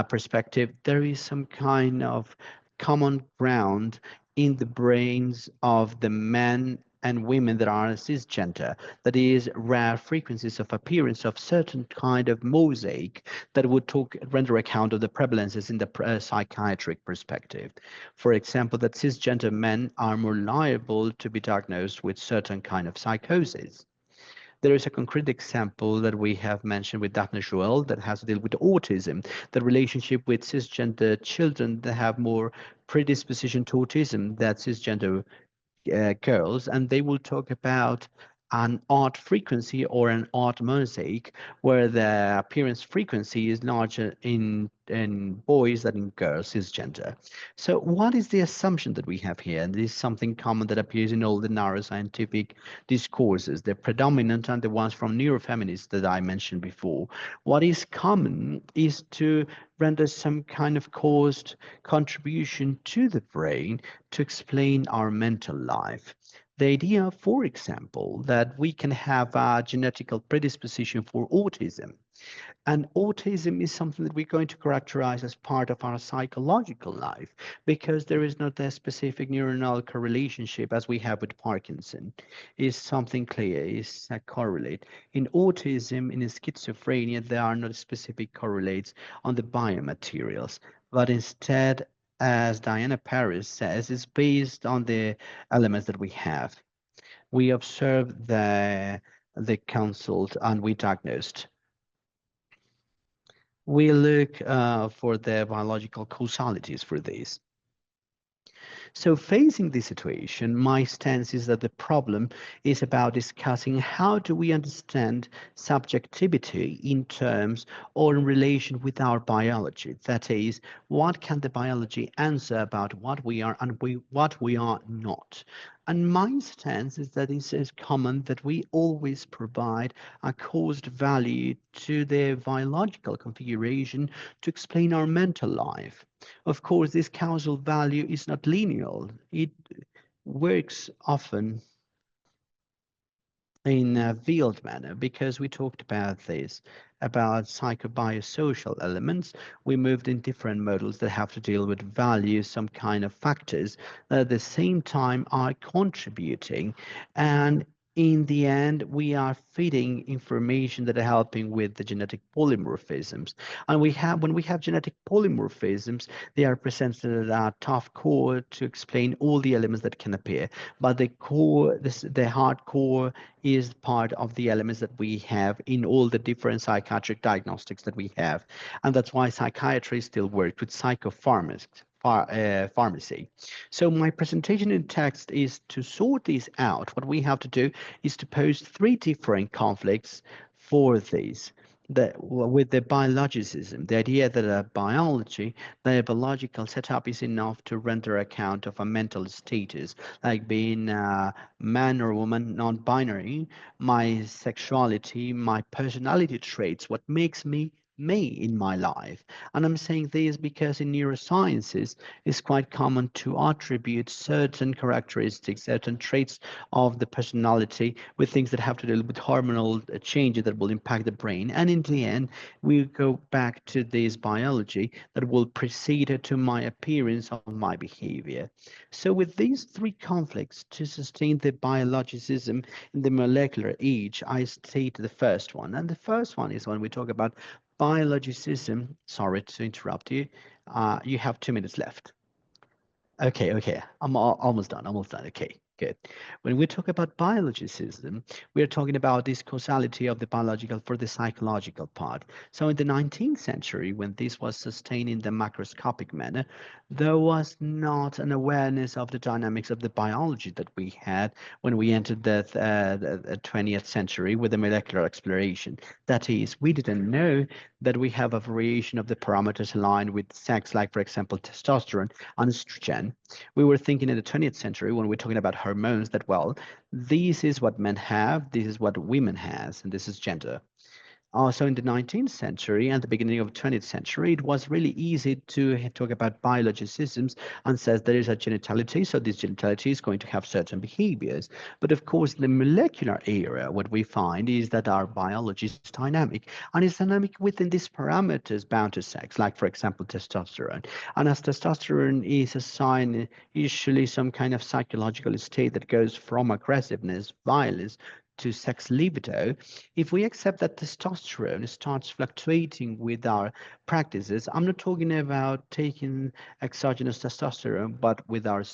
S1: perspective, there is some kind of common ground in the brains of the men and women that are cisgender, that is rare frequencies of appearance of certain kind of mosaic that would render account of the prevalences in the psychiatric perspective. For example, that cisgender men are more liable to be diagnosed with certain kind of psychosis. There is a concrete example that we have mentioned with Daphne Joel that has to deal with autism, the relationship with cisgender children that have more predisposition to autism than cisgender girls, and they will talk about an odd frequency or an odd mosaic where the appearance frequency is larger in boys than in girls, cisgender. So what is the assumption that we have here? And this is something common that appears in all the neuroscientific discourses. The predominant and the ones from neurofeminists that I mentioned before. What is common is to render some kind of caused contribution to the brain to explain our mental life. The idea, for example, that we can have a genetical predisposition for autism, and autism is something that we're going to characterize as part of our psychological life because there is not a specific neuronal correlationship as we have with Parkinson. Is something clear, is a correlate. In autism, in schizophrenia, there are not specific correlates on the biomaterials, but instead, as Diana Paris says, is based on the elements that we have. We observe the consult and we diagnosed. We look for the biological causalities for this. So facing this situation, my stance is that the problem is about discussing how do we understand subjectivity in terms or in relation with our biology. That is, what can the biology answer about what we are and what we are not. And my stance is that it is common that we always provide a caused value to the biological configuration to explain our mental life. Of course, this causal value is not linear. It works often in a veiled manner because we talked about this, about psychobiosocial elements. We moved in different models that have to deal with values, some kind of factors that at the same time are contributing. And in the end, we are feeding information that are helping with the genetic polymorphisms. And when we have genetic polymorphisms, they are presented at a tough core to explain all the elements that can appear. But the core, the hard core is part of the elements that we have in all the different psychiatric diagnostics that we have. And that's why psychiatry still works with pharmacy. So my presentation in text is to sort these out. What we have to do is to pose three different conflicts for these. With the biologicism, the idea that a biology, the biological setup is enough to render account of a mental status, like being a man or woman, non-binary, my sexuality, my personality traits, what makes me in my life. And I'm saying this because in neurosciences, it's quite common to attribute certain characteristics, certain traits of the personality with things that have to do with hormonal changes that will impact the brain. And in the end, we go back to this biology that will precede to my appearance of my behavior. So with these three conflicts to sustain the biologicism in the molecular age, I state the first one. And the first one is when we talk about biologicism. Sorry to interrupt you. You have 2 minutes left. Okay, okay. I'm almost done. Almost done. Okay, good. When we talk about biologicism, we are talking about this causality of the biological for the psychological part. So in the 19th century, when this was sustained in the macroscopic manner, there was not an awareness of the dynamics of the biology that we had when we entered the 20th century with the molecular exploration. That is, we didn't know that we have a variation of the parameters aligned with sex, like, for example, testosterone and estrogen. We were thinking in the 20th century when we're talking about hormones that, well, this is what men have, this is what women has, and this is gender. Also, in the 19th century and the beginning of the 20th century, it was really easy to talk about biologicisms and says there is a genitality, so this genitality is going to have certain behaviors. But of course, the molecular era, what we find is that our biology is dynamic, and it's dynamic within these parameters bound to sex, like, for example, testosterone. And as testosterone is a sign, usually some kind of psychological state that goes from aggressiveness, violence, to sex libido, if we accept that testosterone starts fluctuating with our practices, I'm not talking about taking exogenous testosterone, but with our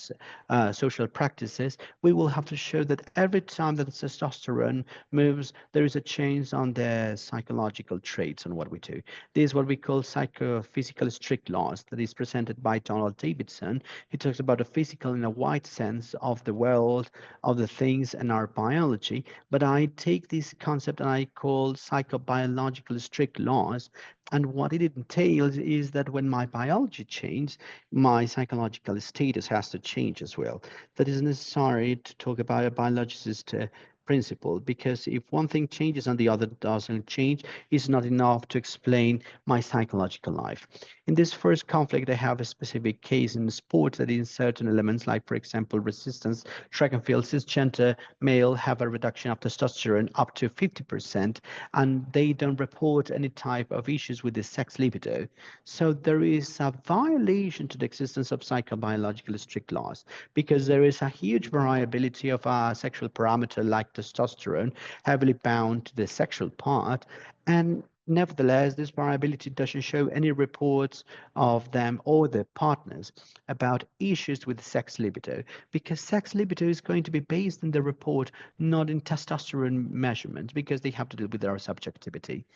S1: social practices, we will have to show that every time that the testosterone moves, there is a change on the psychological traits on what we do. This is what we call psychophysical strict laws that is presented by Donald Davidson. He talks about a physical in a wide sense of the world, of the things and our biology, but I take this concept and I call psychobiological strict laws. And what it entails is that when my biology changes, my psychological status has to change as well. That is necessary to talk about a biologist principle, because if one thing changes and the other doesn't change, it's not enough to explain my psychological life. In this first conflict, I have a specific case in sport that in certain elements, like, for example, resistance, track and field, cisgender male have a reduction of testosterone up to 50%, and they don't report any type of issues with the sex libido. So there is a violation to the existence of psychobiological strict laws, because there is a huge variability of a sexual parameter like testosterone, heavily bound to the sexual part, and nevertheless, this variability doesn't show any reports of them or their partners about issues with sex libido, because sex libido is going to be based in the report, not in testosterone measurements, because they have to deal with their subjectivity.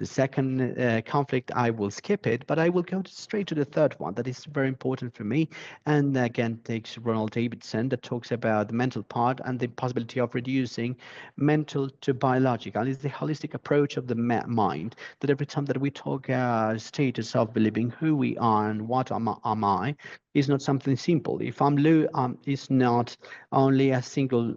S1: The second conflict, I will skip it, but I will go straight to the third one that is very important for me. And again, takes Ronald Davidson that talks about the mental part and the possibility of reducing mental to biological. It's the holistic approach of the mind that every time that we talk status of believing who we are and what am I, is not something simple. If I'm Lou, it's not only a single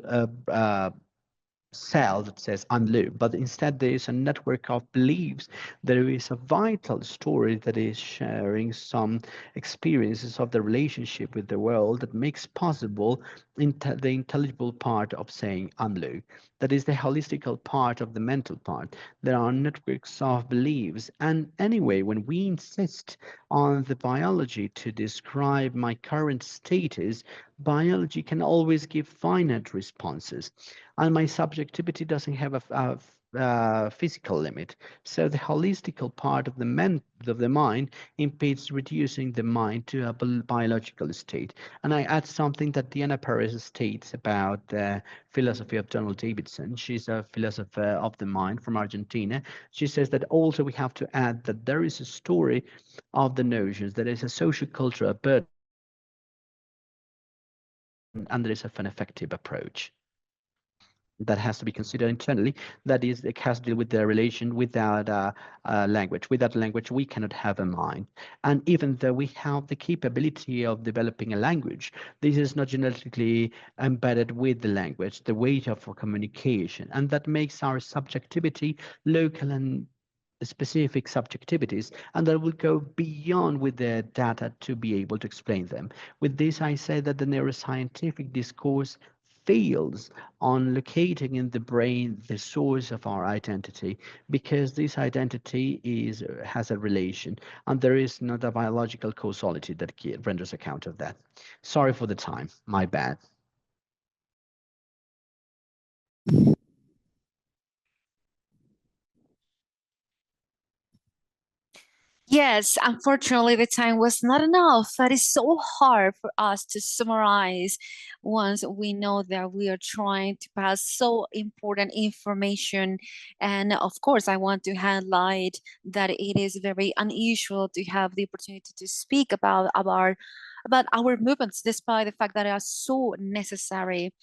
S1: cell that says I'm Lou, but instead there is a network of beliefs. There is a vital story that is sharing some experiences of the relationship with the world that makes possible the intelligible part of saying I'm Lou. That is the holistical part of the mental part. There are networks of beliefs. And anyway, when we insist on the biology to describe my current status, biology can always give finite responses, and my subjectivity doesn't have a physical limit. So the holistical part of the mind impedes reducing the mind to a biological state. And I add something that Diana Perez states about the philosophy of Donald Davidson. She's a philosopher of the mind from Argentina. She says that also we have to add that there is a story of the notions, there is a social cultural burden, and there is an effective approach that has to be considered internally. That is, it has to deal with the relation without language. Without language, we cannot have a mind. And even though we have the capability of developing a language, this is not genetically embedded with the language, the weight of communication. And that makes our subjectivity local and specific subjectivities, and that will go beyond with the data to be able to explain them. With this, I say that the neuroscientific discourse fails on locating in the brain the source of our identity, because this identity has a relation, and there is not a biological causality that renders account of that. Sorry for the time, my bad.
S2: Yes, unfortunately, the time was not enough. That is so hard for us to summarize once we know that we are trying to pass so important information. And of course, I want to highlight that it is very unusual to have the opportunity to speak about our movements, despite the fact that they are so necessary.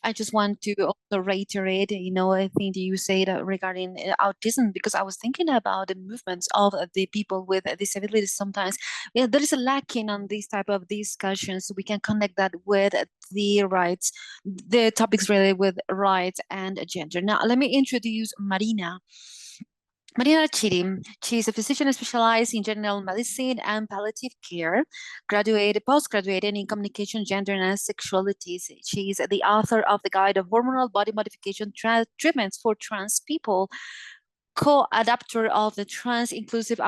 S2: I just want to also reiterate, I think that you said regarding autism, because I was thinking about the movements of the people with disabilities. Sometimes, yeah, there is a lacking on these type of discussions. We can connect that with the rights, the topics related with rights and gender. Now, let me introduce Marina. Marina Chiri. She is a physician specialized in general medicine and palliative care, postgraduated in communication, gender, and sexualities. She is the author of the Guide of Hormonal Body Modification Treatments for Trans People, co-adapter of the Trans-Inclusive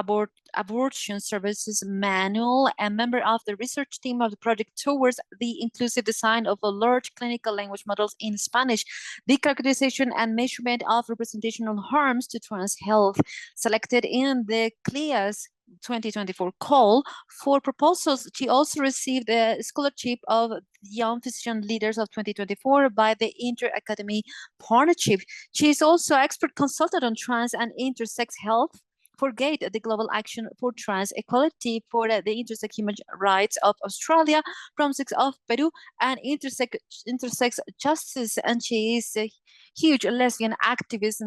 S2: Abortion Services Manual, and member of the research team of the project towards the inclusive design of a large clinical language models in Spanish, the characterization and measurement of representational harms to trans health, selected in the CLIA's 2024 call for proposals. She also received the scholarship of Young Physician Leaders of 2024 by the Inter-Academy Partnership. She is also expert consultant on trans and intersex health for GATE, the Global Action for Trans Equality for the Intersex Human Rights of Australia, PROMSEX of Peru, and intersex justice. And she is a huge lesbian activist.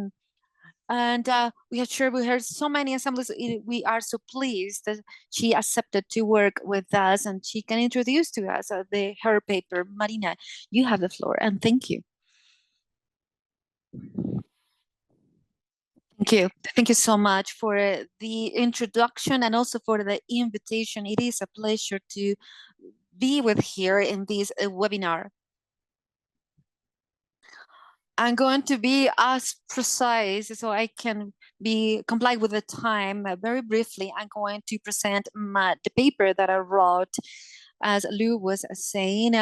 S2: And we have shared with her so many assemblies. We are so pleased that she accepted to work with us, and she can introduce to us her paper. Marina, you have the floor, and thank you. Thank you. Thank you so much for the introduction and also for the invitation. It is a pleasure to be with here in this webinar. I'm going to be as precise so I can comply with the time. Very briefly, I'm going to present the paper that I wrote. As Lou was saying,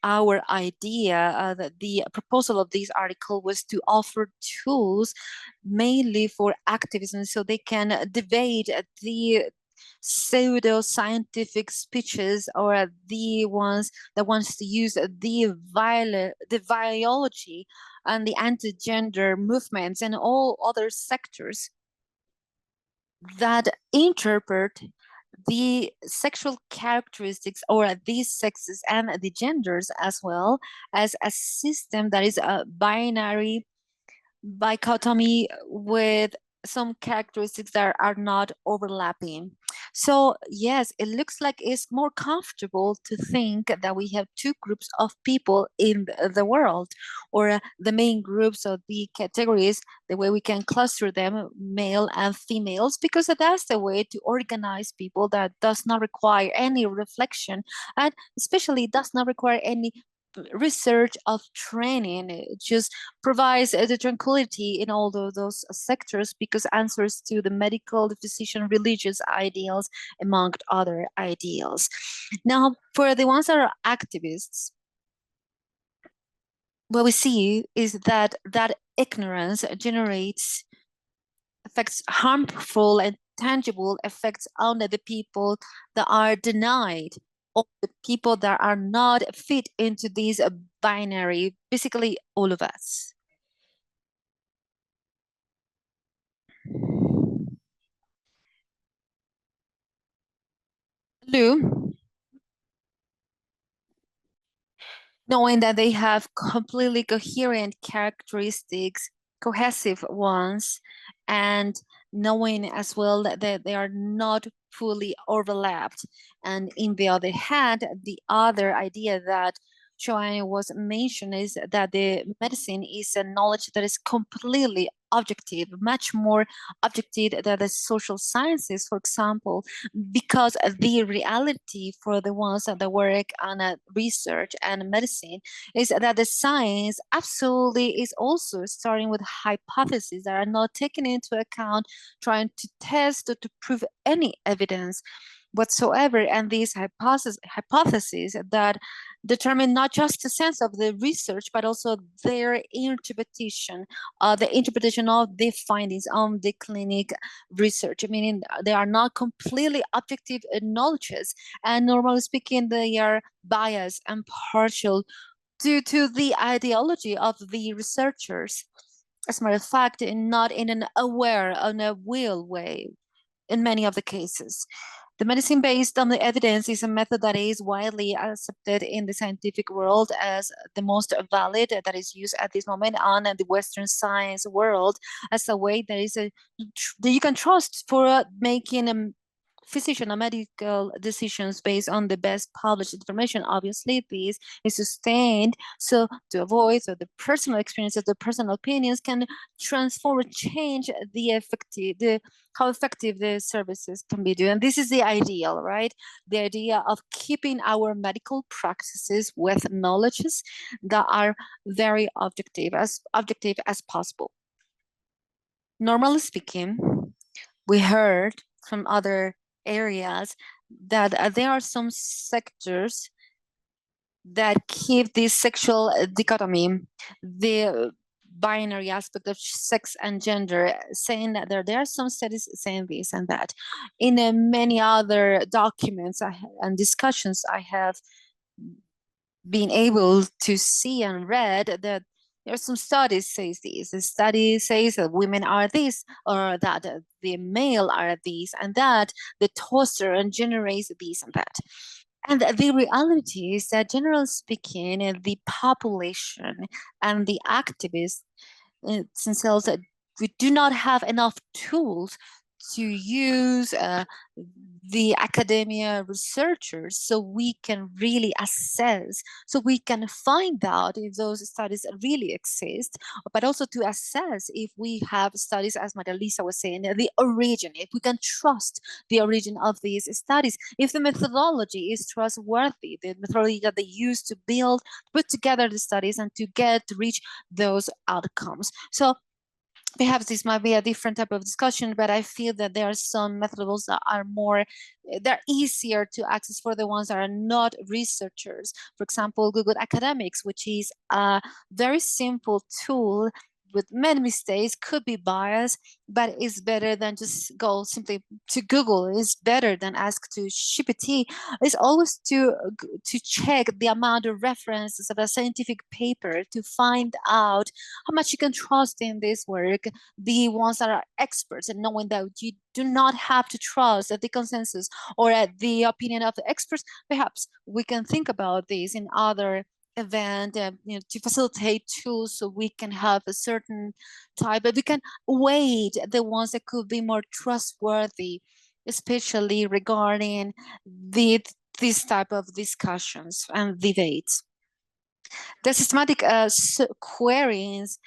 S2: our idea, the proposal of this article was to offer tools mainly for activism so they can debate the pseudo-scientific speeches or the ones that wants to use the biology and the anti-gender movements and all other sectors that interpret the sexual characteristics or these sexes and the genders as well as a system that is a binary dichotomy with some characteristics that are not overlapping. So yes, it looks like it's more comfortable to think that we have two groups of people in the world, or the main groups of the categories, the way we can cluster them, male and females, because that's the way to organize people that does not require any reflection and especially does not require any research of training. It just provides the tranquility in all those sectors because answers to the medical, the physician, religious ideals, among other ideals. Now, for the ones that are activists, what we see is that ignorance generates effects, harmful and tangible effects on the people that are denied, or the people that are not fit into these binary, basically all of us. Lou, knowing that they have completely coherent characteristics, cohesive ones, and knowing as well that they are not fully overlapped. And in the other hand, the other idea that Joanne was mentioned is that the medicine is a knowledge that is completely objective, much more objective than the social sciences, for example, because the reality for the ones that work on research and medicine is that the science absolutely is also starting with hypotheses that are not taken into account, trying to test or to prove any evidence. whatsoever, and these hypotheses that determine not just the sense of the research, but also their interpretation, the interpretation of the findings on the clinic research, meaning they are not completely objective knowledges, and normally speaking, they are biased and partial due to the ideology of the researchers. As a matter of fact, not in an aware, on a will way in many of the cases. The medicine based on the evidence is a method that is widely accepted in the scientific world as the most valid that is used at this moment on the Western science world as a way that you can trust for making physician and medical decisions based on the best published information. Obviously, this is sustained so to avoid so the personal experiences, the personal opinions can transform or change how effective the services can be doing. And this is the ideal, right? The idea of keeping our medical practices with knowledges that are very objective as possible. Normally speaking, we heard from other areas that there are some sectors that keep this sexual dichotomy, the binary aspect of sex and gender, saying that there are some studies saying this and that. In many other documents and discussions I have been able to see and read that there are some studies says this. The study says that women are this or that, the male are this and that, the testosterone generates this and that. And the reality is that, generally speaking, the population and the activists themselves, we do not have enough tools to use the academia researchers so we can really assess, so we can find out if those studies really exist, but also to assess if we have studies, as Maria Lisa was saying, the origin, if we can trust the origin of these studies, if the methodology is trustworthy, the methodology that they use to put together the studies and to reach those outcomes. So perhaps this might be a different type of discussion, but I feel that there are some methods that are they're easier to access for the ones that are not researchers. For example, Google Academics, which is a very simple tool with many mistakes, could be biased, but it's better than just go simply to Google. It's better than ask to GPT. It's always to check the amount of references of a scientific paper to find out how much you can trust in this work, the ones that are experts, and knowing that you do not have to trust the consensus or the opinion of the experts. Perhaps we can think about this in other event, to facilitate tools so we can have a certain type, but we can weight the ones that could be more trustworthy, especially regarding this type of discussions and debates. The systematic queries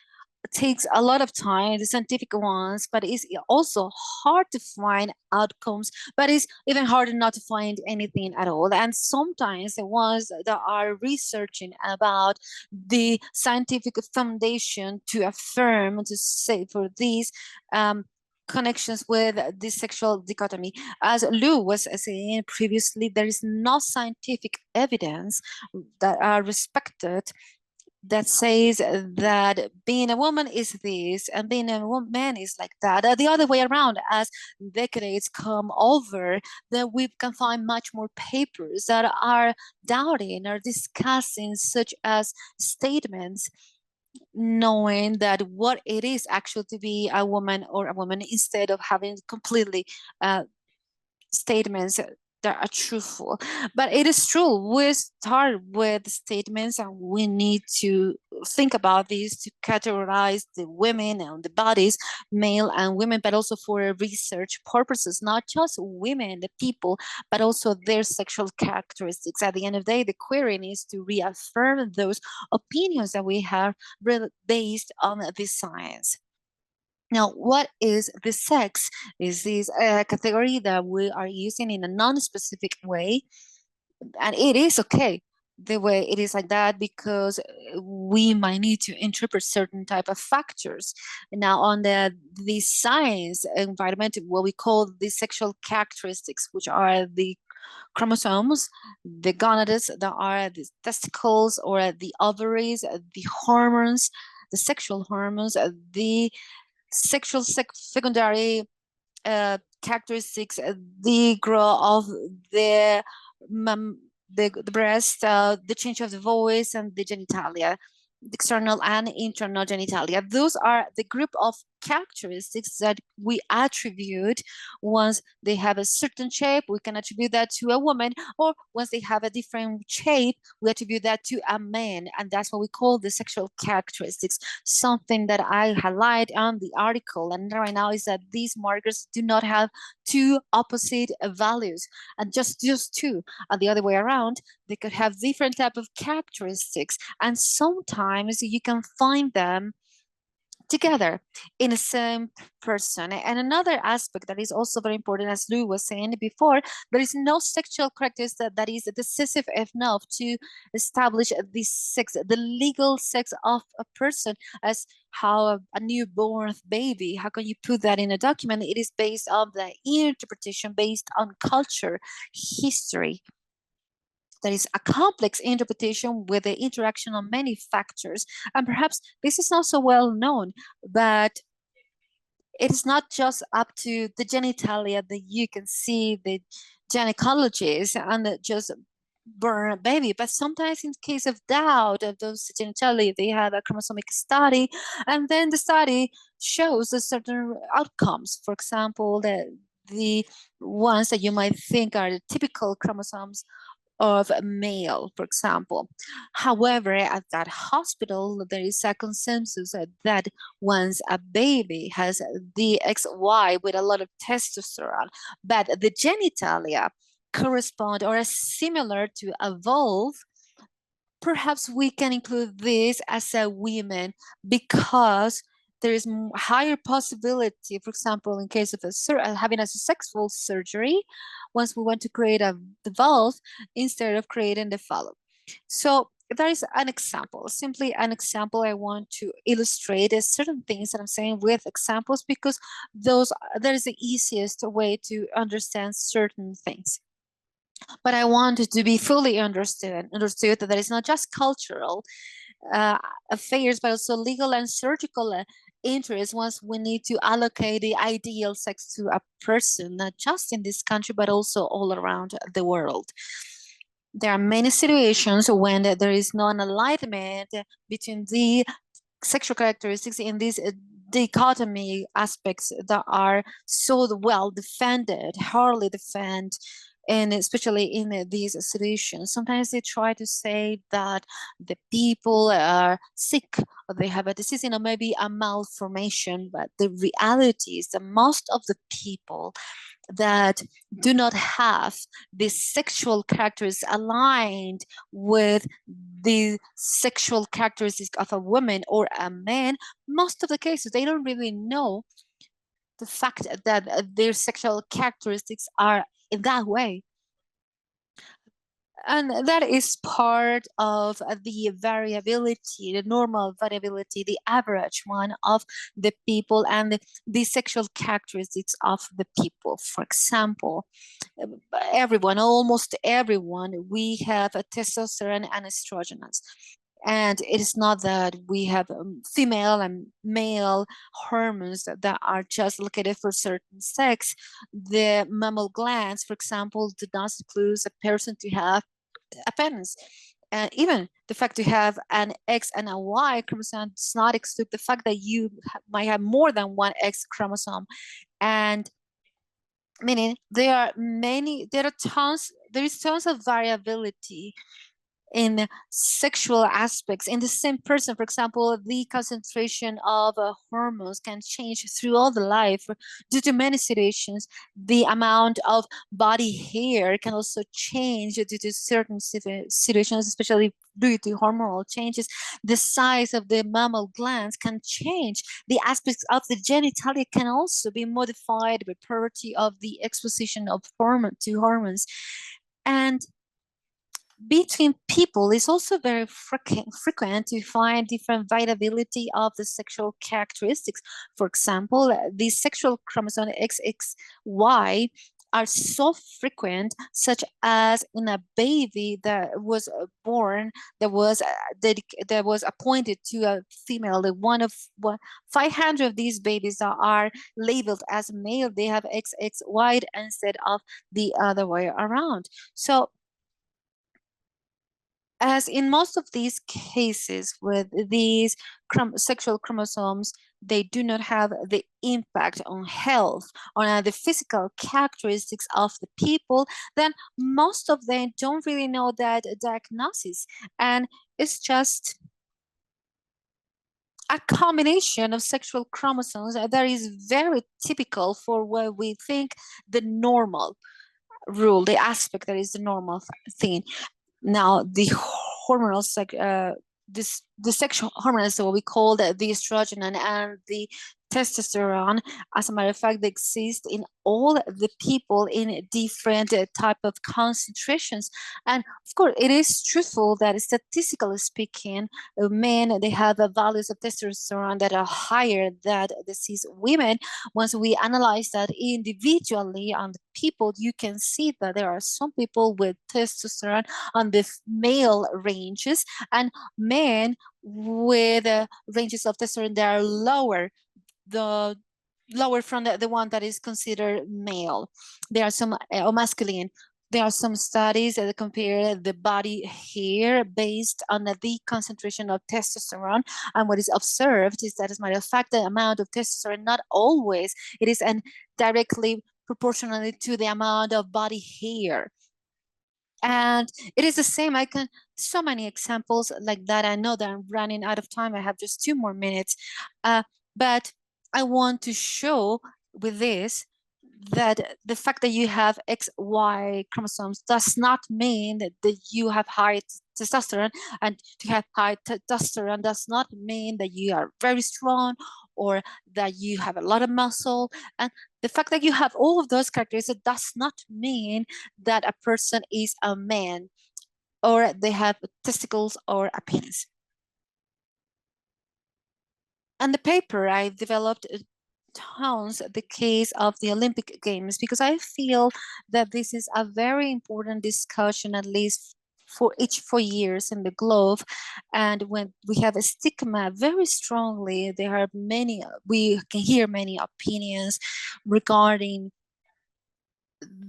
S2: takes a lot of time, the scientific ones, but it's also hard to find outcomes, but it's even harder not to find anything at all. And sometimes the ones that are researching about the scientific foundation to affirm, to say for these connections with the sexual dichotomy. As Lou was saying previously, there is no scientific evidence that are respected that says that being a woman is this and being a man is like that. The other way around, as decades come over, that we can find much more papers that are doubting or discussing such as statements, knowing that what it is actually to be a woman or a woman, instead of having completely statements that are truthful. But it is true, we start with statements and we need to think about these to categorize the women and the bodies, male and women, but also for research purposes, not just women, the people, but also their sexual characteristics. At the end of the day, the querying is to reaffirm those opinions that we have based on the science. Now, what is the sex? Is this a category that we are using in a non-specific way? And it is okay. the way it is like that because we might need to interpret certain type of factors. Now on the science environment, what we call the sexual characteristics, which are the chromosomes, the gonads, that are the testicles or the ovaries, the hormones, the sexual hormones, the sexual secondary characteristics, the growth of the the breast, the change of the voice, and the genitalia, the external and internal genitalia. Those are the group of characteristics that we attribute. Once they have a certain shape, we can attribute that to a woman, or once they have a different shape, we attribute that to a man, and that's what we call the sexual characteristics. Something that I highlight on the article and right now is that these markers do not have two opposite values, and just two. And the other way around, they could have different type of characteristics, and sometimes you can find them together in the same person. And another aspect that is also very important, as Lou was saying before, there is no sexual characteristic that is decisive enough to establish the sex, the legal sex of a person, as how a newborn baby, how can you put that in a document? It is based on the interpretation based on culture, history. There is a complex interpretation with the interaction of many factors, and perhaps this is not so well known, but it is not just up to the genitalia that you can see the gynecologists and just burn a baby, but sometimes in case of doubt of those genitalia, they have a chromosomic study, and then the study shows a certain outcomes. For example, the ones that you might think are the typical chromosomes of a male, for example. However, at that hospital, there is a consensus that once a baby has the XY with a lot of testosterone, but the genitalia correspond or are similar to evolve, perhaps we can include this as a women because there is higher possibility, for example, in case of having a sexual surgery, once we want to create the valve instead of creating the phallus. So that is an example, simply an example. I want to illustrate certain things that I'm saying with examples because that is the easiest way to understand certain things. But I want it to be fully understood that it's not just cultural affairs, but also legal and surgical interests. Once we need to allocate the ideal sex to a person, not just in this country, but also all around the world. There are many situations when there is non-alignment between the sexual characteristics in these dichotomy aspects that are so well defended, hardly defended, and especially in these situations. Sometimes they try to say that the people are sick or they have a disease, or maybe a malformation, but the reality is that most of the people that do not have the sexual characteristics aligned with the sexual characteristics of a woman or a man, most of the cases they don't really know the fact that their sexual characteristics are in that way. And that is part of the variability, the normal variability, the average one of the people and the sexual characteristics of the people. For example, everyone, almost everyone, we have a testosterone and estrogens. And it is not that we have female and male hormones that are just located for certain sex. The mammal glands, for example, do not include a person to have a penis. And even the fact to have an X and a Y chromosome does not exclude the fact that you might have more than one X chromosome. And meaning there is tons of variability in sexual aspects in the same person. For example, the concentration of hormones can change throughout the life due to many situations. The amount of body hair can also change due to certain situations, especially due to hormonal changes. The size of the mammal glands can change. The aspects of the genitalia can also be modified by puberty of the exposition of hormones. And between people is also very frequent to find different variability of the sexual characteristics. For example, the sexual chromosome XXY are so frequent, such as in a baby that was born, that was appointed to a female. The 500 of these babies that are labeled as male, they have XXY instead of the other way around. So as in most of these cases with these sexual chromosomes, they do not have the impact on health, on the physical characteristics of the people, then most of them don't really know that diagnosis. And it's just a combination of sexual chromosomes that is very typical for what we think the normal rule, the aspect that is the normal thing. Now, the hormonal the sexual hormones, what we call the estrogen and the testosterone, as a matter of fact, they exist in all the people in different type of concentrations. And of course, it is truthful that statistically speaking, men, they have values of testosterone that are higher than the cis women. Once we analyze that individually on the people, you can see that there are some people with testosterone on the male ranges and men with ranges of testosterone that are lower from the one that is considered male. There are some masculine. There are some studies that compare the body hair based on the concentration of testosterone, and what is observed is that, as a matter of fact, the amount of testosterone, not always, it is directly proportionally to the amount of body hair. And it is the same. I can so many examples like that. I know that I'm running out of time. I have just 2 more minutes, but I want to show with this that the fact that you have XY chromosomes does not mean that you have high testosterone, and to have high testosterone does not mean that you are very strong or that you have a lot of muscle. And the fact that you have all of those characteristics does not mean that a person is a man or they have testicles or a penis. And the paper I developed tones the case of the Olympic Games, because I feel that this is a very important discussion, at least for each 4 years in the globe. And when we have a stigma very strongly, there are we can hear many opinions regarding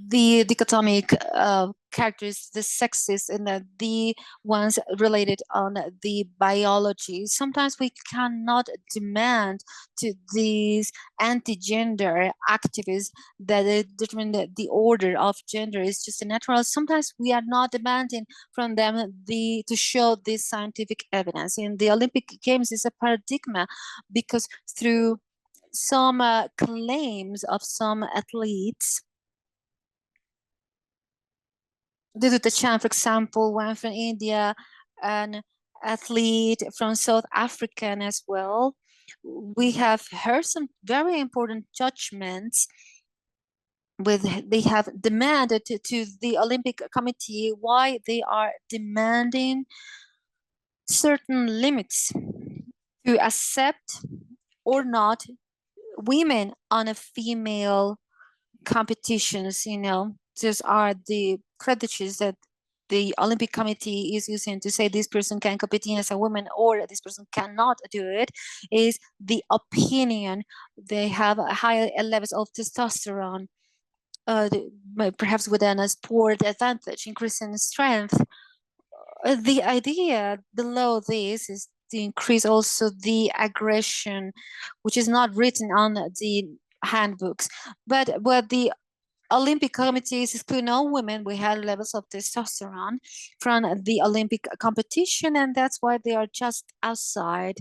S2: the dichotomic characters, the sexes, and the ones related on the biology. Sometimes we cannot demand to these anti-gender activists that determine that the order of gender is just a natural. Sometimes we are not demanding from them to show this scientific evidence. In the Olympic Games is a paradigm, because through some claims of some athletes, the Chan, for example, one from India, an athlete from South Africa as well. We have heard some very important judgments they have demanded to the Olympic Committee why they are demanding certain limits to accept or not women on a female competitions. These are the credentials that the Olympic Committee is using to say this person can compete as a woman or this person cannot do it, is the opinion. They have higher levels of testosterone, perhaps with a sport advantage, increasing strength. The idea below this is to increase also the aggression, which is not written on the handbooks, but what the Olympic committees exclude no women with high levels of testosterone from the Olympic competition, and that's why they are just outside.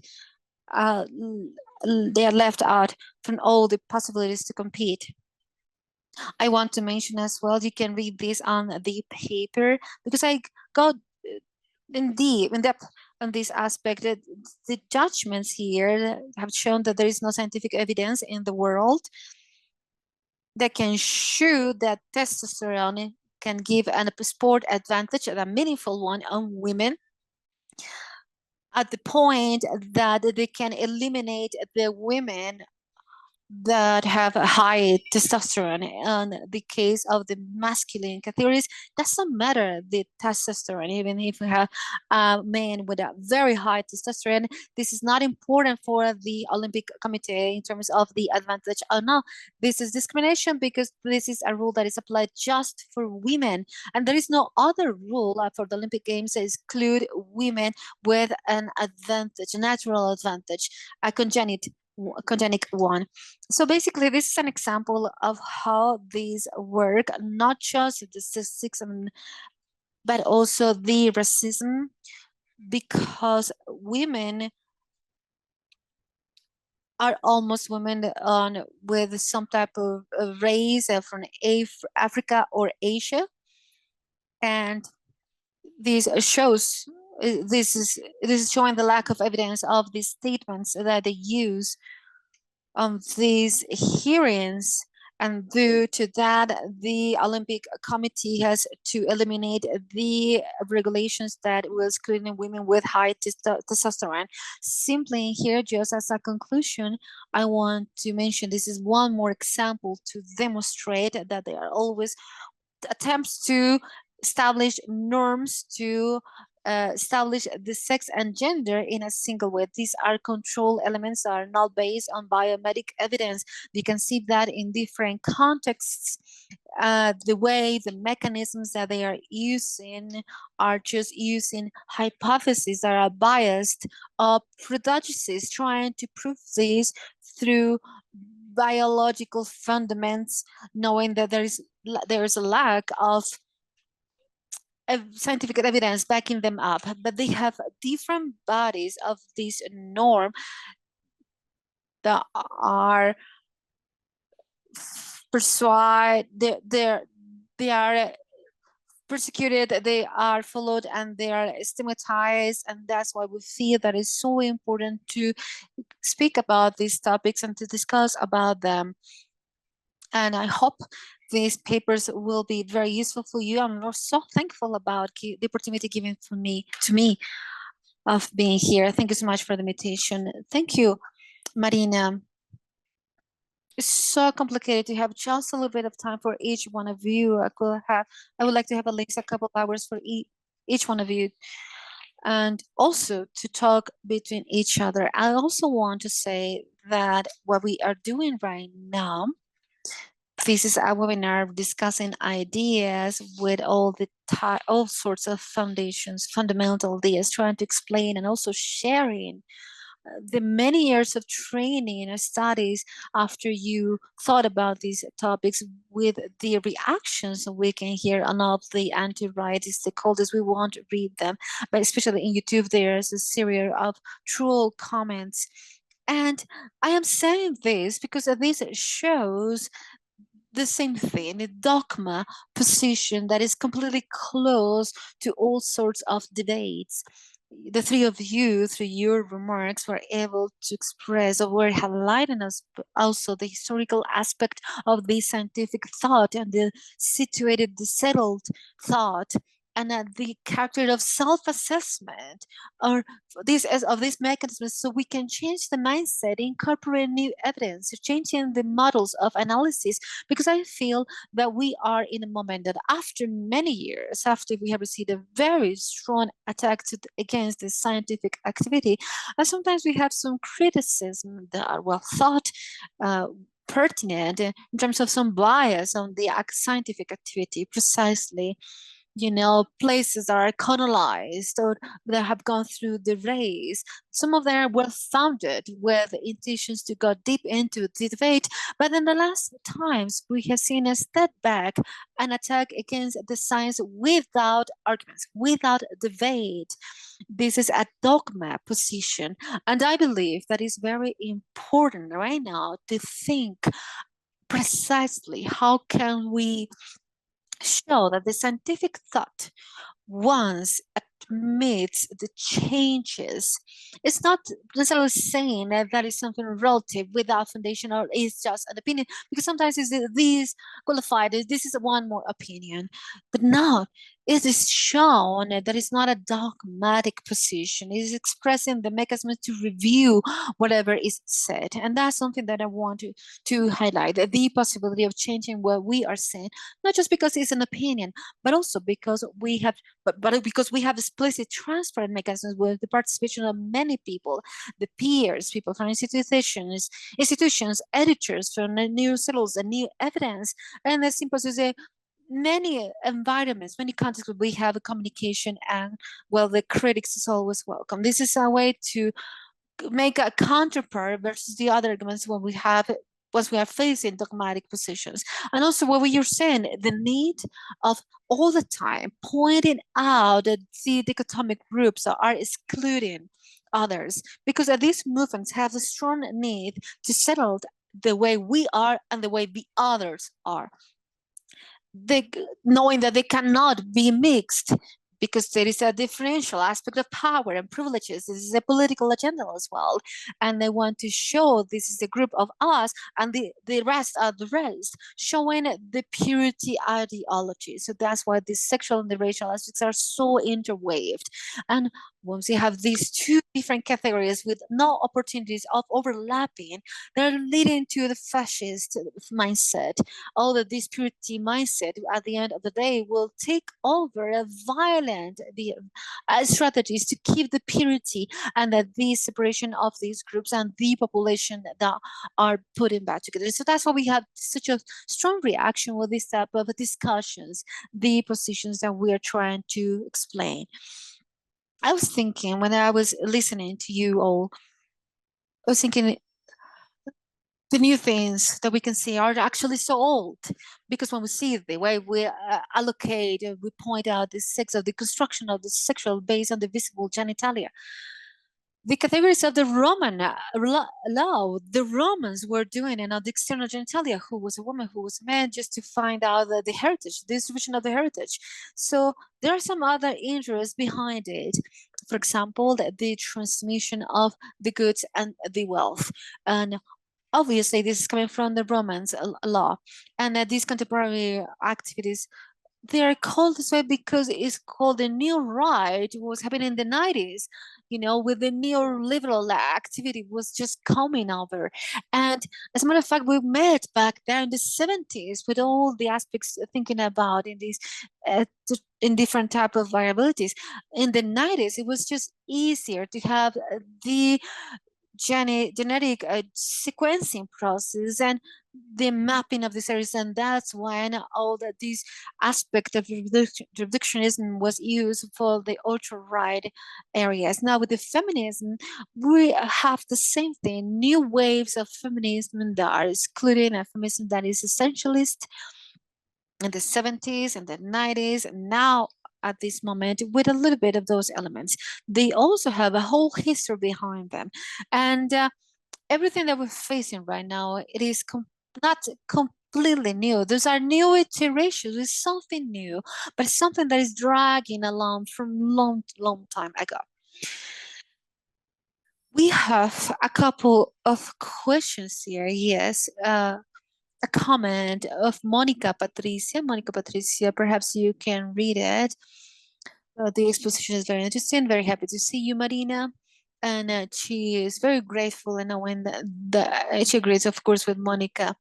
S2: They are left out from all the possibilities to compete. I want to mention as well, you can read this on the paper, because I got in depth on this aspect. That the judgments here have shown that there is no scientific evidence in the world that can show that testosterone can give a sport advantage, a meaningful one, on women, at the point that they can eliminate the women that have a high testosterone. In the case of the masculine categories, doesn't matter the testosterone, even if we have men with a very high testosterone. This is not important for the Olympic Committee in terms of the advantage. Oh no, this is discrimination because this is a rule that is applied just for women, and there is no other rule for the Olympic Games that exclude women with an advantage, a natural advantage, a congenital one. So basically, this is an example of how these work, not just the statistics, but also the racism, because women are almost women with some type of race from Africa or Asia, and this shows this is showing the lack of evidence of these statements that they use on these hearings, and due to that, the Olympic Committee has to eliminate the regulations that will exclude women with high testosterone. Simply here, just as a conclusion, I want to mention this is one more example to demonstrate that there are always attempts to establish norms, to establish the sex and gender in a single way. These are control elements that are not based on biomedical evidence. You can see that in different contexts. The way, the mechanisms that they are using are just using hypotheses that are biased, prejudices, trying to prove this through biological fundamentals, knowing that there is a lack of scientific evidence backing them up, but they have different bodies of this norm that are they are persecuted, they are followed, and they are stigmatized, and that's why we feel that it's so important to speak about these topics and to discuss about them. And I hope these papers will be very useful for you. I'm so thankful about the opportunity given to me of being here. Thank you so much for the invitation. Thank you, Marina. It's so complicated to have just a little bit of time for each one of you. I would like to have at least a couple of hours for each one of you, and also to talk between each other. I also want to say that what we are doing right now, this is a webinar discussing ideas with all sorts of fundamental ideas, trying to explain and also sharing the many years of training and studies after you thought about these topics, with the reactions we can hear on all the anti-right stakeholders. We won't read them, but especially in YouTube, there's a series of troll comments. And I am saying this because this shows the same thing, a dogma position that is completely close to all sorts of debates. The three of you, through your remarks, were able to express or were highlighting us also the historical aspect of the scientific thought and the situated, the settled thought, and the character of self-assessment, or this mechanisms, so we can change the mindset, incorporate new evidence, changing the models of analysis, because I feel that we are in a moment that after many years, after we have received a very strong attack against the scientific activity, and sometimes we have some criticism that are well thought, pertinent in terms of some bias on the scientific activity, precisely. Places that are colonized or that have gone through the race. Some of them are well founded with intentions to go deep into the debate, but in the last times we have seen a step back, an attack against the science without arguments, without debate. This is a dogma position, and I believe that is very important right now to think precisely how can we show that the scientific thought, once myths, the changes. It's not necessarily saying that is something relative without foundation or is just an opinion, because sometimes is these qualified, this is one more opinion, but no, it is shown that it's not a dogmatic position. It is expressing the mechanism to review whatever is said. And that's something that I want to highlight, the possibility of changing what we are saying, not just because it's an opinion, but also because we have but because we have explicit transparent mechanisms with the participation of many people, the peers, people from institutions, editors from new cells and new evidence, and as simple as many environments, many contexts where we have a communication, and well, the critics is always welcome. This is a way to make a counterpart versus the other arguments when we are facing dogmatic positions. And also what you're saying, the need of all the time pointing out that the dichotomic groups are excluding others, because these movements have a strong need to settle the way we are and the way the others are. Knowing that they cannot be mixed, because there is a differential aspect of power and privileges. This is a political agenda as well. And they want to show this is a group of us and the rest are the rest, showing the purity ideology. So that's why the sexual and the racial aspects are so interweaved. And once you have these two different categories with no opportunities of overlapping, they're leading to the fascist mindset. All the this purity mindset at the end of the day will take over a violent strategies to keep the purity and the separation of these groups and the population that are putting back together. So that's why we have such a strong reaction with this type of discussions, the positions that we are trying to explain. I was thinking when I was listening to you all, I was thinking the new things that we can see are actually so old, because when we see the way we allocate, we point out the sex of the construction of the sexual based on the visible genitalia. The categories of the Roman law, the Romans were doing it on the external genitalia, who was a woman, who was a man, just to find out the heritage, the distribution of the heritage. So there are some other interests behind it. For example, the transmission of the goods and the wealth. And obviously, this is coming from the Romans law. And these contemporary activities, they are called this way because it's called the new right. It was happening in the 90s, with the neoliberal activity was just coming over. And as a matter of fact, we met back there in the 70s with all the aspects thinking about in these in different type of variabilities. In the 90s, it was just easier to have the genetic sequencing process and the mapping of these areas, and that's when all that these aspect of reductionism was used for the ultra-right areas. Now with the feminism, we have the same thing, new waves of feminism that are excluding a feminism that is essentialist in the 70s and the 90s, and now at this moment with a little bit of those elements. They also have a whole history behind them. And everything that we're facing right now, it is not completely new. Those are new iterations. It's something new, but something that is dragging along from long time ago. We have a couple of questions here. Yes. A comment of Monica Patricia, perhaps you can read it. The exposition is very interesting. Very happy to see you, Marina. And she is very grateful in knowing that she agrees, of course, with Monica.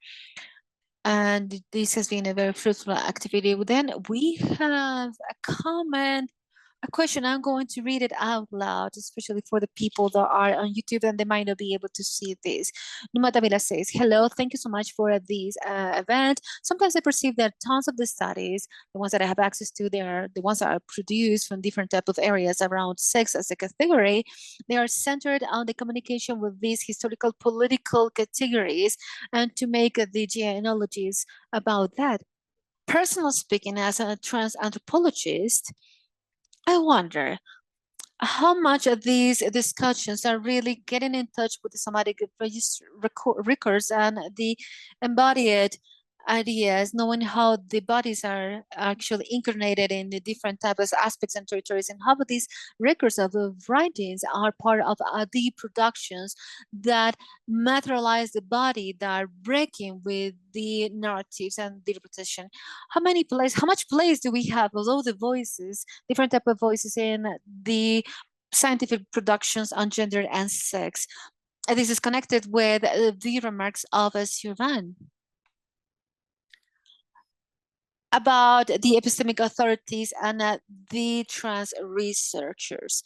S2: And this has been a very fruitful activity. Then we have a comment, a question. I'm going to read it out loud, especially for the people that are on YouTube and they might not be able to see this. Numa Davila says, hello, thank you so much for this event. Sometimes I perceive that tons of the studies, the ones that I have access to, they are the ones that are produced from different type of areas around sex as a category. They are centered on the communication with these historical political categories and to make the genealogies about that. Personally speaking, as a trans anthropologist, I wonder how much of these discussions are really getting in touch with the somatic records and the embodied ideas, knowing how the bodies are actually incarnated in the different types of aspects and territories, and how these records of the writings are part of the productions that materialize the body, that are breaking with the narratives and the repetition. How much place do we have of all the voices, different type of voices in the scientific productions on gender and sex? And this is connected with the remarks of Sylvain about the epistemic authorities and the trans researchers.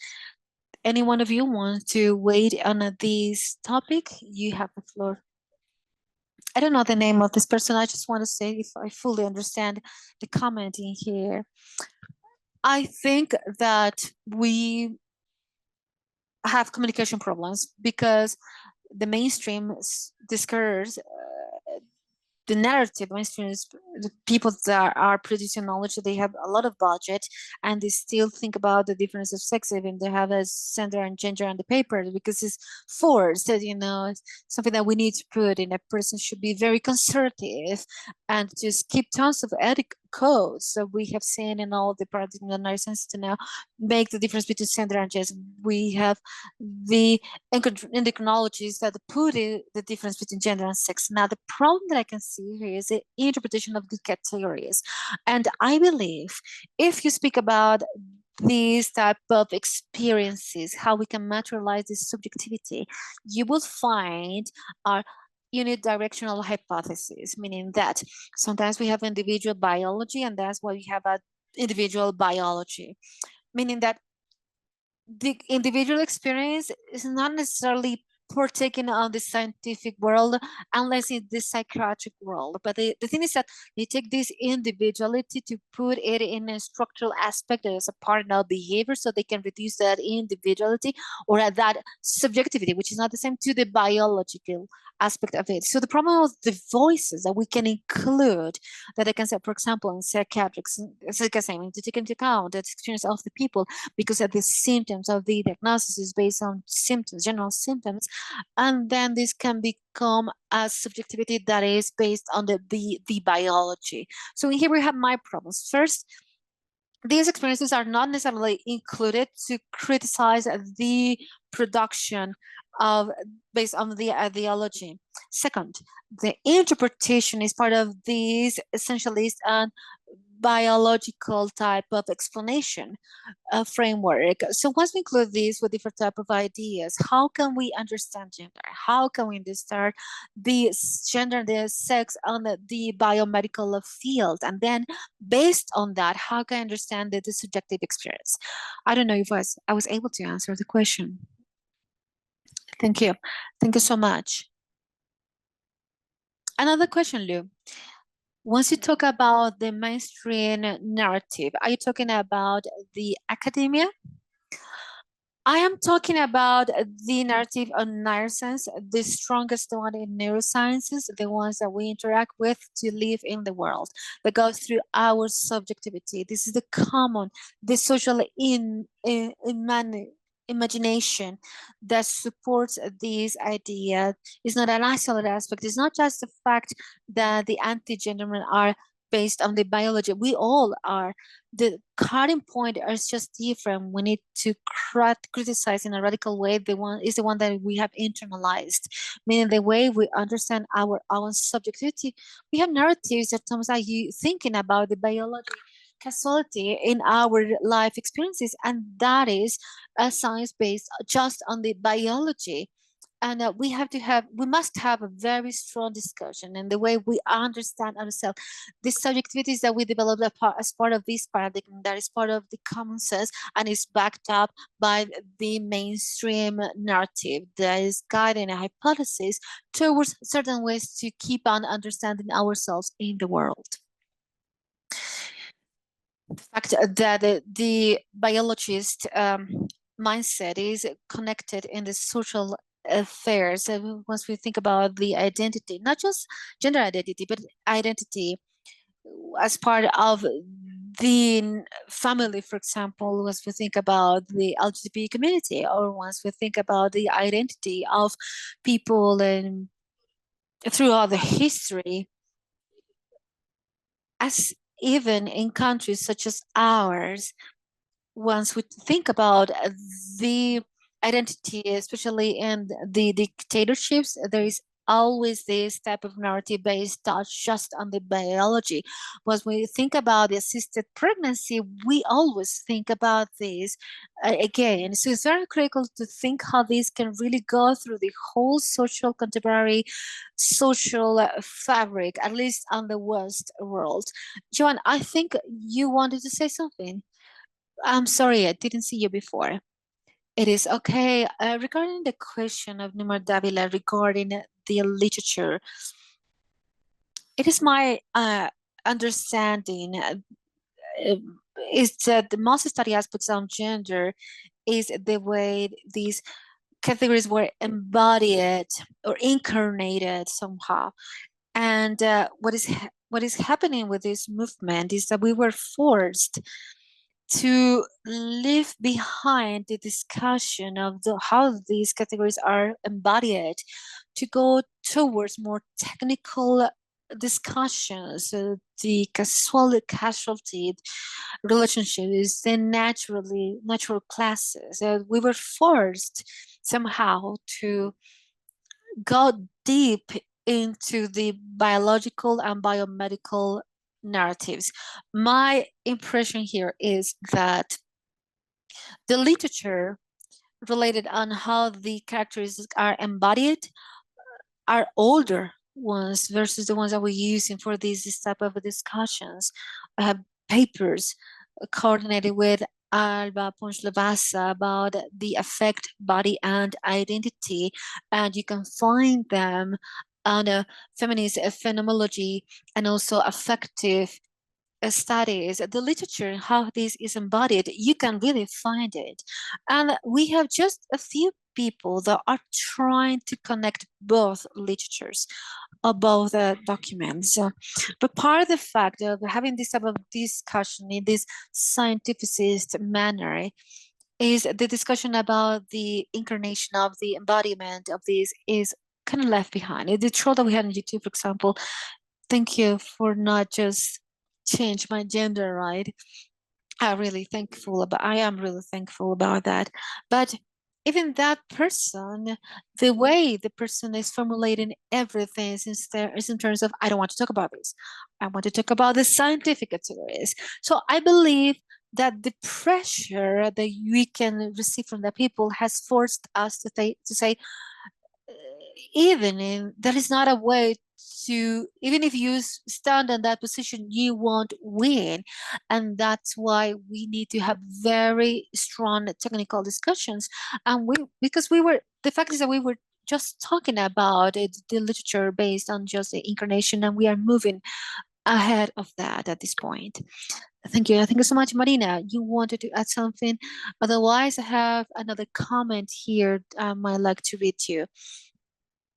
S2: Any one of you want to weigh on this topic? You have the floor. I don't know the name of this person. I just want to say if I fully understand the comment in here. I think that we have communication problems because the mainstream discourse the narrative mainstream is the people that are producing knowledge, they have a lot of budget and they still think about the difference of sex, even they have a gender and gender on the paper because it's forced, it's something that we need to put in. A person should be very conservative and just keep tons of ethic codes. So we have seen in all the paradigm and science to now make the difference between gender and gender. We have the endocrinologists that put the difference between gender and sex. Now, the problem that I can see here is the interpretation of the categories. And I believe if you speak about these type of experiences, how we can materialize this subjectivity, you will find our unidirectional hypothesis, meaning that sometimes we have individual biology and that's why we have a individual biology, meaning that the individual experience is not necessarily partaking on the scientific world unless in the psychiatric world. But the thing is that they take this individuality to put it in a structural aspect as a part of behavior so they can reduce that individuality or that subjectivity, which is not the same to the biological aspect of it. So the problem of the voices that we can include, that I can say, for example, in psychiatrics, to take into account the experience of the people, because of the symptoms of the diagnosis is based on symptoms, general symptoms, and then this can become a subjectivity that is based on the biology. So here we have my problems. First, these experiences are not necessarily included to criticize the production of based on the ideology. Second, the interpretation is part of these essentialist and biological type of explanation framework. So once we include these with different type of ideas, how can we understand gender? How can we understand the gender, the sex on the biomedical field? And then based on that, how can I understand the subjective experience? I don't know if I was able to answer the question. Thank you. Thank you so much. Another question, Lou. Once you talk about the mainstream narrative, are you talking about the academia? I am talking about the narrative on neuroscience, the strongest one in neurosciences, the ones that we interact with to live in the world, that goes through our subjectivity. This is the common, the social imagination that supports this idea. It's not an isolated aspect. It's not just the fact that the anti-gender men are based on the biology. We all are. The starting point is just different. We need to criticize in a radical way. The one is the one that we have internalized, meaning the way we understand our subjectivity. We have narratives that sometimes are you thinking about the biology causality in our life experiences, and that is a science based just on the biology. And we must have a very strong discussion in the way we understand ourselves. The subjectivities that we developed as part of this paradigm, that is part of the common sense and is backed up by the mainstream narrative that is guiding a hypothesis towards certain ways to keep on understanding ourselves in the world. The fact that the biologist mindset is connected in the social affairs. Once we think about the identity, not just gender identity, but identity as part of the family, for example, once we think about the LGBT community, or once we think about the identity of people and throughout the history, as even in countries such as ours, once we think about the identity, especially in the dictatorships, there is always this type of narrative based not just on the biology. When we think about the assisted pregnancy, we always think about this again. So it's very critical to think how this can really go through the whole social contemporary social fabric, at least on the West world. Joan, I think you wanted to say something. I'm sorry, I didn't see you before. It is okay. Regarding the question of Numar Davila regarding the literature, it is my understanding is that the most studied aspects on gender is the way these categories were embodied or incarnated somehow. And what is happening with this movement is that we were forced to leave behind the discussion of how these categories are embodied, to go towards more technical discussions. The casualty relationship is the natural classes. We were forced somehow to go deep into the biological and biomedical narratives. My impression here is that the literature related on how the characteristics are embodied are older ones versus the ones that we're using for these type of discussions. I have papers coordinated with Alba Ponch-Levassa about the affect, body, and identity, and you can find them on a feminist phenomenology and also affective studies, the literature, how this is embodied, you can really find it. And we have just a few people that are trying to connect both literatures or both documents. But part of the fact of having this type of discussion in this scientificist manner is the discussion about the incarnation of the embodiment of this is kind of left behind. The troll that we had on YouTube, for example, thank you for not just change my gender, right? I am really thankful about that. But even that person, the way the person is formulating everything is in terms of, I don't want to talk about this. I want to talk about the scientific categories. So I believe that the pressure that we can receive from the people has forced us to say even if there is not a way to, even if you stand in that position, you won't win. And that's why we need to have very strong technical discussions. And because the fact is that we were just talking about it, the literature based on just the incarnation, and we are moving ahead of that at this point. Thank you. Thank you so much, Marina. You wanted to add something? Otherwise, I have another comment here I'd like to read to you.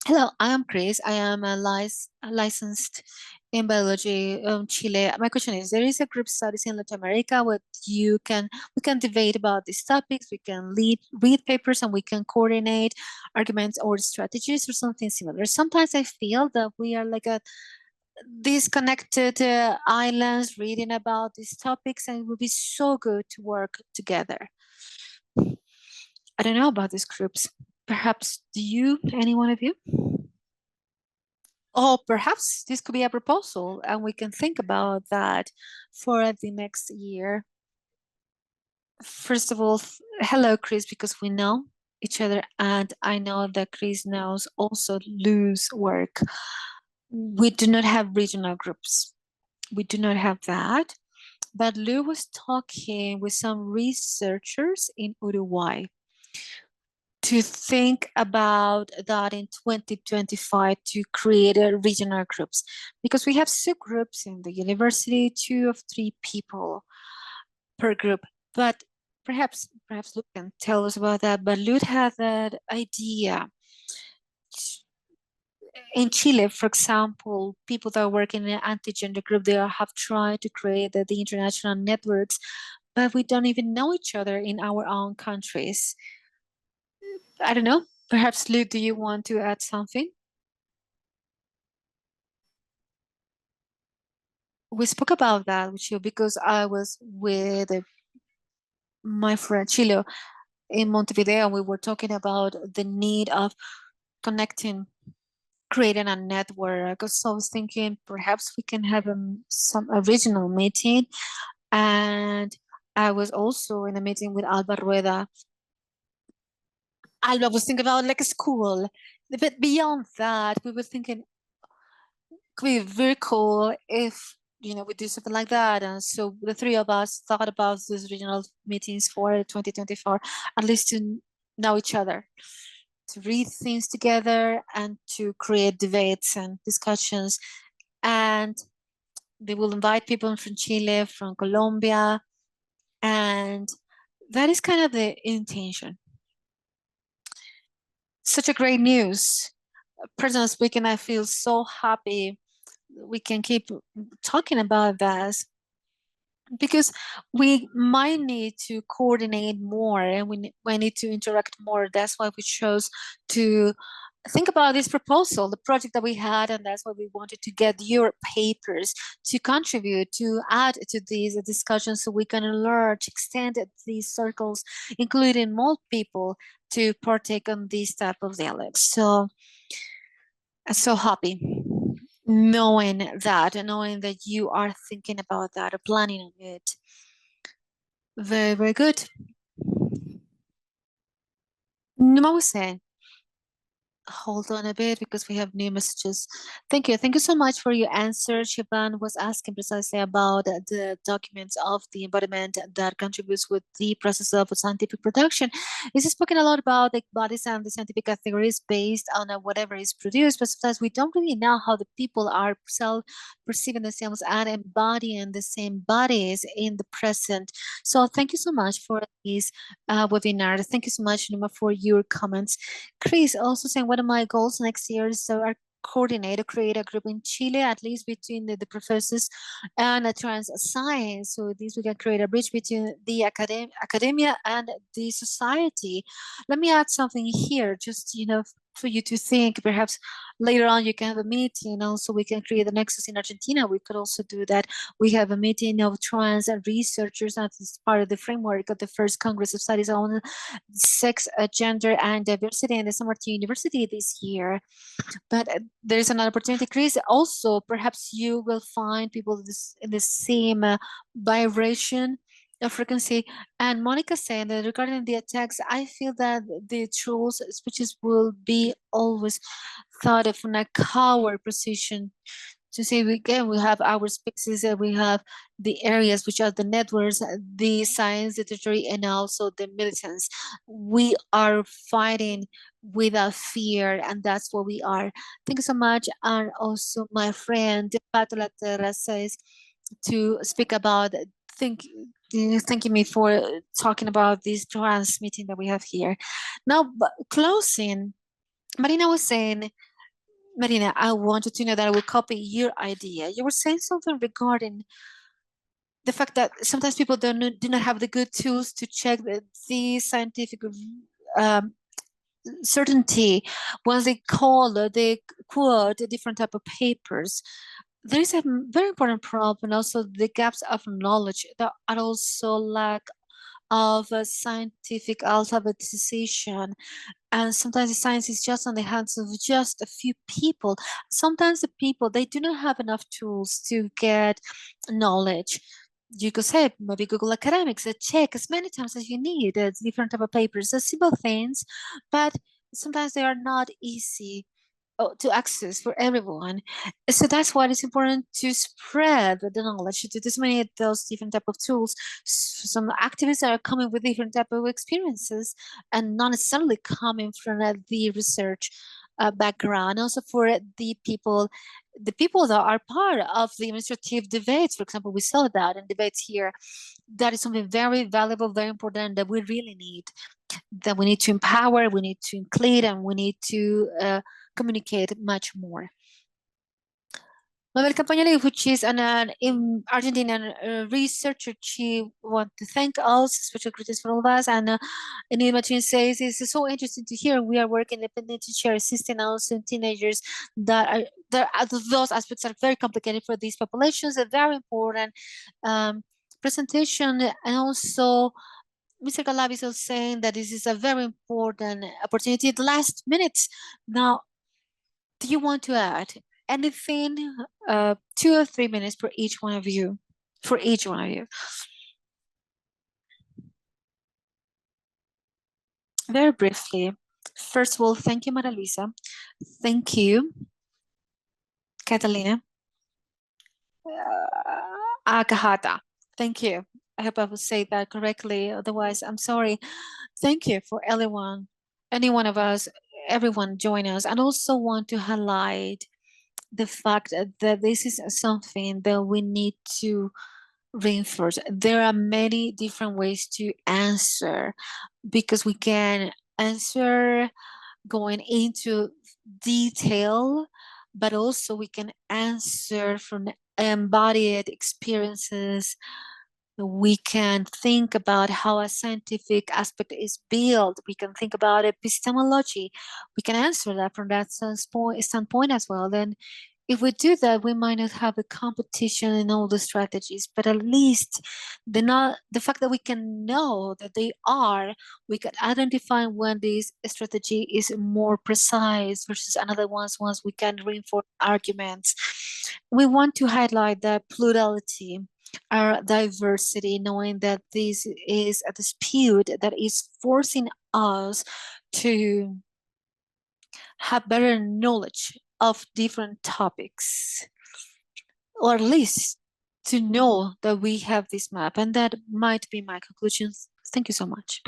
S2: Hello, I am Chris. I am licensed in biology Chile. My question is, there is a group studies in Latin America where we can debate about these topics, we can read papers, and we can coordinate arguments or strategies or something similar. Sometimes I feel that we are like a disconnected islands reading about these topics, and it would be so good to work together. I don't know about these groups. Perhaps any one of you? Or perhaps this could be a proposal and we can think about that for the next year. First of all, hello, Chris, because we know each other, and I know that Chris knows also Lou's work. We do not have regional groups. We do not have that. But Lou was talking with some researchers in Uruguay to think about that in 2025 to create regional groups, because we have subgroups in the university, 2 or 3 people per group. But perhaps Luke can tell us about that. But Luke had that idea. In Chile, for example, people that work in an anti-gender group, they have tried to create the international networks, but we don't even know each other in our own countries. I don't know. Perhaps, Luke, do you want to add something? we spoke about that with you because I was with my friend Chilo in Montevideo, and we were talking about the need of connecting, creating a network. So I was thinking perhaps we can have some original meeting. And I was also in a meeting with Alba Rueda. Alba was thinking about like a school, but beyond that, we were thinking could be very cool if we do something like that. And so the three of us thought about those regional meetings for 2024, at least to know each other, to read things together, and to create debates and discussions. And they will invite people from Chile, from Colombia, and that is kind of the intention. Such a great news. Personally speaking, I feel so happy we can keep talking about this, because we might need to coordinate more, and we need to interact more. That's why we chose to think about this proposal, the project that we had, and that's why we wanted to get your papers to contribute, to add to these discussions, so we can enlarge, extend these circles, including more people to partake on these type of dialogues. So I'm so happy knowing that you are thinking about that or planning on it. Very, very good. Mose, hold on a bit because we have new messages. Thank you. Thank you so much for your answer. Shivan was asking precisely about the documents of the embodiment that contributes with the process of scientific production. He's spoken a lot about the bodies and the scientific categories based on whatever is produced, but sometimes we don't really know how the people are perceiving themselves and embodying the same bodies in the present. So thank you so much for this webinar. Thank you so much, Numa, for your comments. Chris also saying one of my goals next year is to coordinate or create a group in Chile, at least between the professors and trans science. So this we can create a bridge between the academia and the society. Let me add something here, just for you to think. Perhaps later on you can have a meeting, also we can create the nexus in Argentina. We could also do that. We have a meeting of trans researchers as part of the framework of the first Congress of Studies on Sex, Gender, and Diversity in the San Martin University this year. But there's another opportunity, Chris. Also, perhaps you will find people in the same vibration frequency. And Monica saying that regarding the attacks, I feel that the trolls speeches will be always thought of in a coward position, to say we have our spaces, and we have the areas which are the networks, the science, the territory, and also the militants. We are fighting without fear, and that's what we are. Thank you so much. And also my friend Pato Laterra says to speak about thanking me for talking about this trans meeting that we have here. Now, closing, Marina was saying, Marina, I wanted to know that I will copy your idea. You were saying something regarding the fact that sometimes people do not have the good tools to check the scientific certainty once they quote different type of papers. There is a very important problem, also the gaps of knowledge that are also lack of scientific alphabetization. And sometimes the science is just on the hands of just a few people. Sometimes the people, they do not have enough tools to get knowledge. You could say maybe Google Academics, check as many times as you need different type of papers, simple things, but sometimes they are not easy to access for everyone. So that's why it's important to spread the knowledge, to disseminate those different type of tools. Some activists are coming with different type of experiences and not necessarily coming from the research background. Also for the people that are part of the administrative debates, for example, we saw that in debates here. That is something very valuable, very important, that we really need, that we need to empower, we need to include, and we need to communicate much more. Mabel Campagnoli, which is an Argentinian researcher, she want to thank us, special greetings for all of us. And Annie Martin says, it's so interesting to hear we are working independent to share assisting also in teenagers that those aspects are very complicated for these populations. A very important presentation. And also, Mr. Galavis is saying that this is a very important opportunity at the last minutes. Now, do you want to add anything? 2 or 3 minutes for each one of you. For each one of you. Very briefly. First of all, thank you, Maria Luisa. Thank you, Catalina. Akahata. Thank you. I hope I will say that correctly. Otherwise, I'm sorry. Thank you for everyone, any one of us, everyone join us. And also want to highlight the fact that this is something that we need to reinforce. There are many different ways to answer, because we can answer going into detail, but also we can answer from embodied experiences. We can think about how a scientific aspect is built. We can think about epistemology. We can answer that from that standpoint as well. Then if we do that, we might not have a competition in all the strategies, but at least the fact that we can know that they are, we can identify when this strategy is more precise versus another ones once we can reinforce arguments. We want to highlight the plurality, our diversity, knowing that this is a dispute that is forcing us to have better knowledge of different topics, or at least to know that we have this map. And that might be my conclusions. Thank you so much.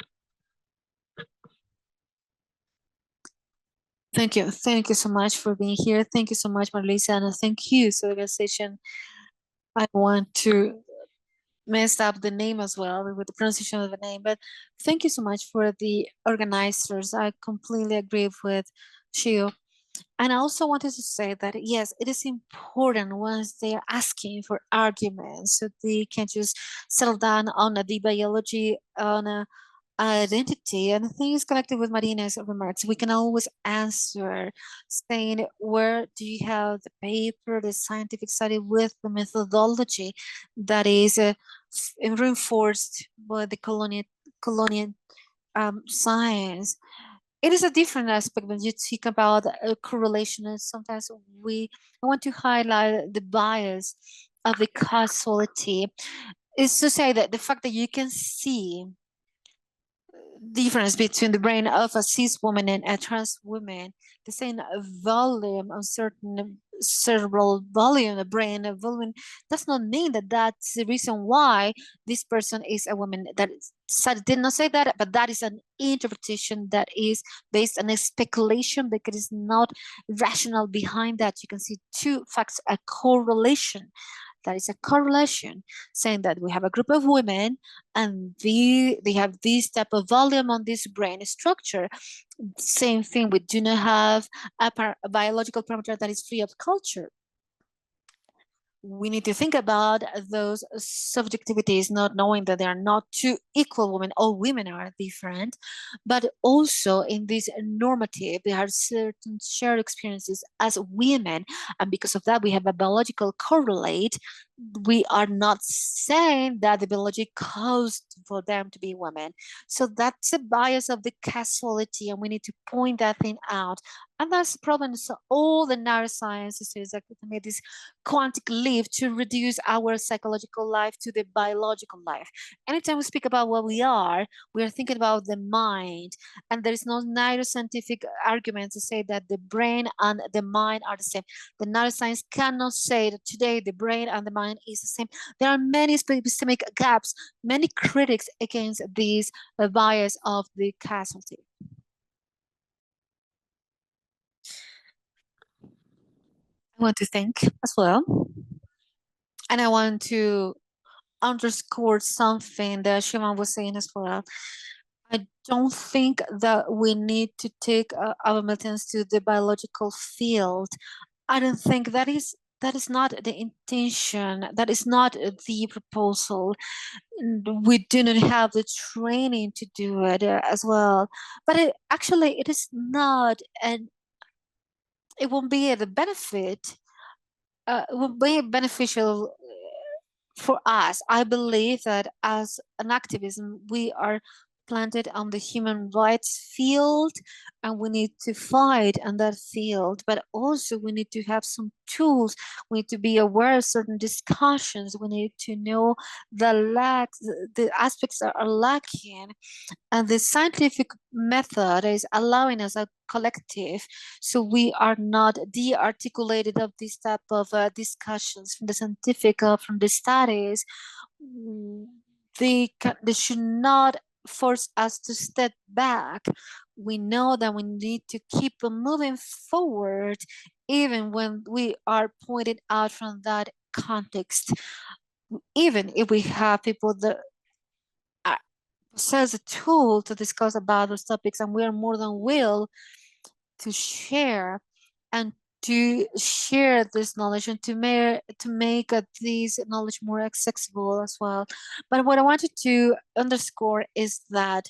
S2: Thank you. Thank you so much for being here. Thank you so much, Marlisa, and thank you to the organization. I want to mess up the name as well with the pronunciation of the name, but thank you so much for the organizers. I completely agree with Shio. And I also wanted to say that, yes, it is important once they are asking for arguments, so they can just settle down on the biology, on a identity, and things connected with Marina's remarks. We can always answer saying, where do you have the paper, the scientific study with the methodology that is reinforced by the colonial science? It is a different aspect when you speak about correlation, and sometimes I want to highlight the bias of the causality. Is to say that the fact that you can see difference between the brain of a cis woman and a trans woman, the same volume, a certain cerebral volume, a brain volume, does not mean that that's the reason why this person is a woman. That did not say that, but that is an interpretation that is based on a speculation, because it's not rational behind that. You can see two facts, a correlation. That is a correlation, saying that we have a group of women and they have this type of volume on this brain structure. Same thing, we do not have a biological parameter that is free of culture. We need to think about those subjectivities, not knowing that they are not two equal women. All women are different, but also in this normative, there are certain shared experiences as women, and because of that, we have a biological correlate. We are not saying that the biology caused for them to be women. So that's a bias of the causality, and we need to point that thing out. And that's the problem. So all the neurosciences is that we made this quantic leap to reduce our psychological life to the biological life. Anytime we speak about what we are thinking about the mind, and there is no neuroscientific argument to say that the brain and the mind are the same. The neuroscience cannot say that today the brain and the mind is the same. There are many epistemic gaps, many critics against this bias of the causality. I want to thank as well. And I want to underscore something that Shimon was saying as well. I don't think that we need to take our militants to the biological field. I don't think that is that is not the intention, that is not the proposal. We do not have the training to do it as well. But actually, it is not, and it won't be a benefit. It will be beneficial for us. I believe that as an activism, we are planted on the human rights field, and we need to fight on that field, but also we need to have some tools. We need to be aware of certain discussions. We need to know the aspects that are lacking, and the scientific method is allowing us a collective, so we are not de-articulated of this type of discussions from the scientific, from the studies. They should not force us to step back. We know that we need to keep moving forward, even when we are pointed out from that context. Even if we have people that possess a tool to discuss about those topics, and we are more than willing to share and to share this knowledge and to make this knowledge more accessible as well. But what I wanted to underscore is that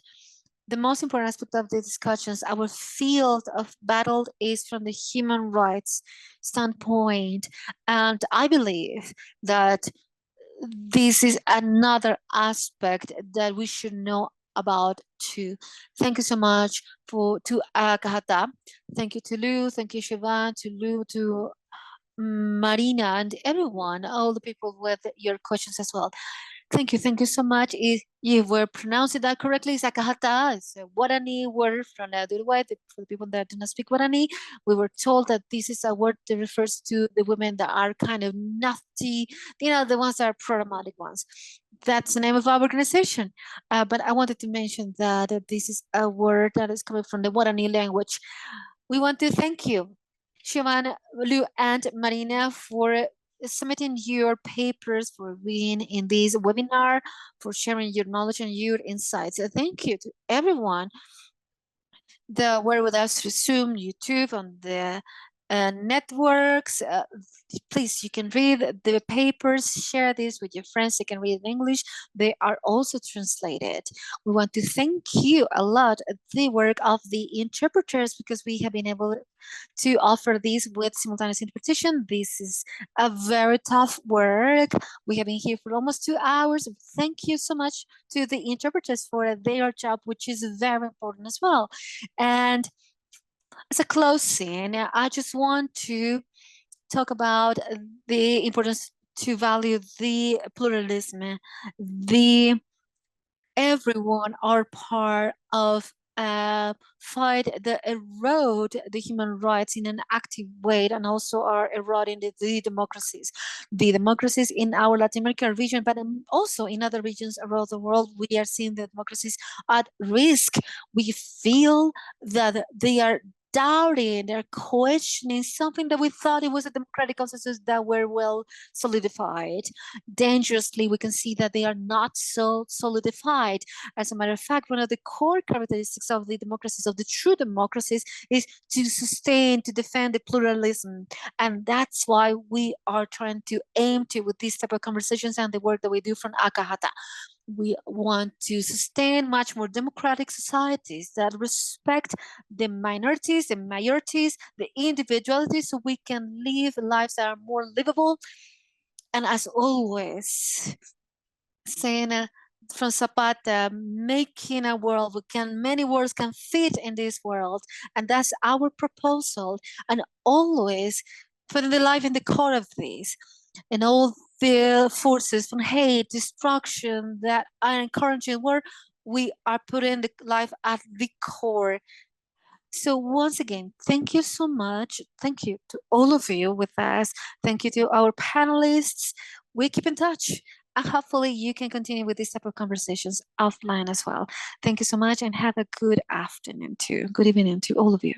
S2: the most important aspect of the discussions, our field of battle, is from the human rights standpoint. And I believe that this is another aspect that we should know about too. Thank you so much to Kahata. Thank you to Lou. Thank you, Siobhan, to Lou, to Marina, and everyone, all the people with your questions as well. Thank you so much. If you were pronouncing that correctly, it's Akahata. It's a Guarani word from Uruguay. For the people that do not speak Guarani, we were told that this is a word that refers to the women that are kind of nasty, the ones that are problematic ones. That's the name of our organization. But I wanted to mention that this is a word that is coming from the Guarani language. We want to thank you, Siobhan, Lu, and Marina, for submitting your papers, for being in this webinar, for sharing your knowledge and your insights. Thank you to everyone that were with us through Zoom, YouTube, on the networks. Please, you can read the papers, share this with your friends. They can read in English. They are also translated. We want to thank you a lot, the work of the interpreters, because we have been able to offer this with simultaneous interpretation. This is a very tough work. We have been here for almost 2 hours. Thank you so much to the interpreters for their job, which is very important as well. And as a closing, I just want to talk about the importance to value the pluralism, everyone are part of a fight that erode the human rights in an active way, and also are eroding the democracies. The democracies in our Latin American region, but also in other regions around the world, we are seeing the democracies at risk. We feel that they are doubting, they're questioning something that we thought it was a democratic consensus that were well solidified. Dangerously, we can see that they are not so solidified. As a matter of fact, one of the core characteristics of the democracies, of the true democracies, is to sustain, to defend the pluralism. And that's why we are trying to aim to with these type of conversations and the work that we do from Akahata. We want to sustain much more democratic societies that respect the minorities, the majorities, the individualities, so we can live lives that are more livable. And as always, saying from Zapata, making a world many worlds can fit in this world, and that's our proposal. And always putting the life in the core of this, and all the forces from hate, destruction that are encouraging, where we are putting the life at the core. So once again, thank you so much. Thank you to all of you with us. Thank you to our panelists. We keep in touch. And hopefully you can continue with these type of conversations offline as well. Thank you so much, and have a good afternoon too. Good evening to all of you.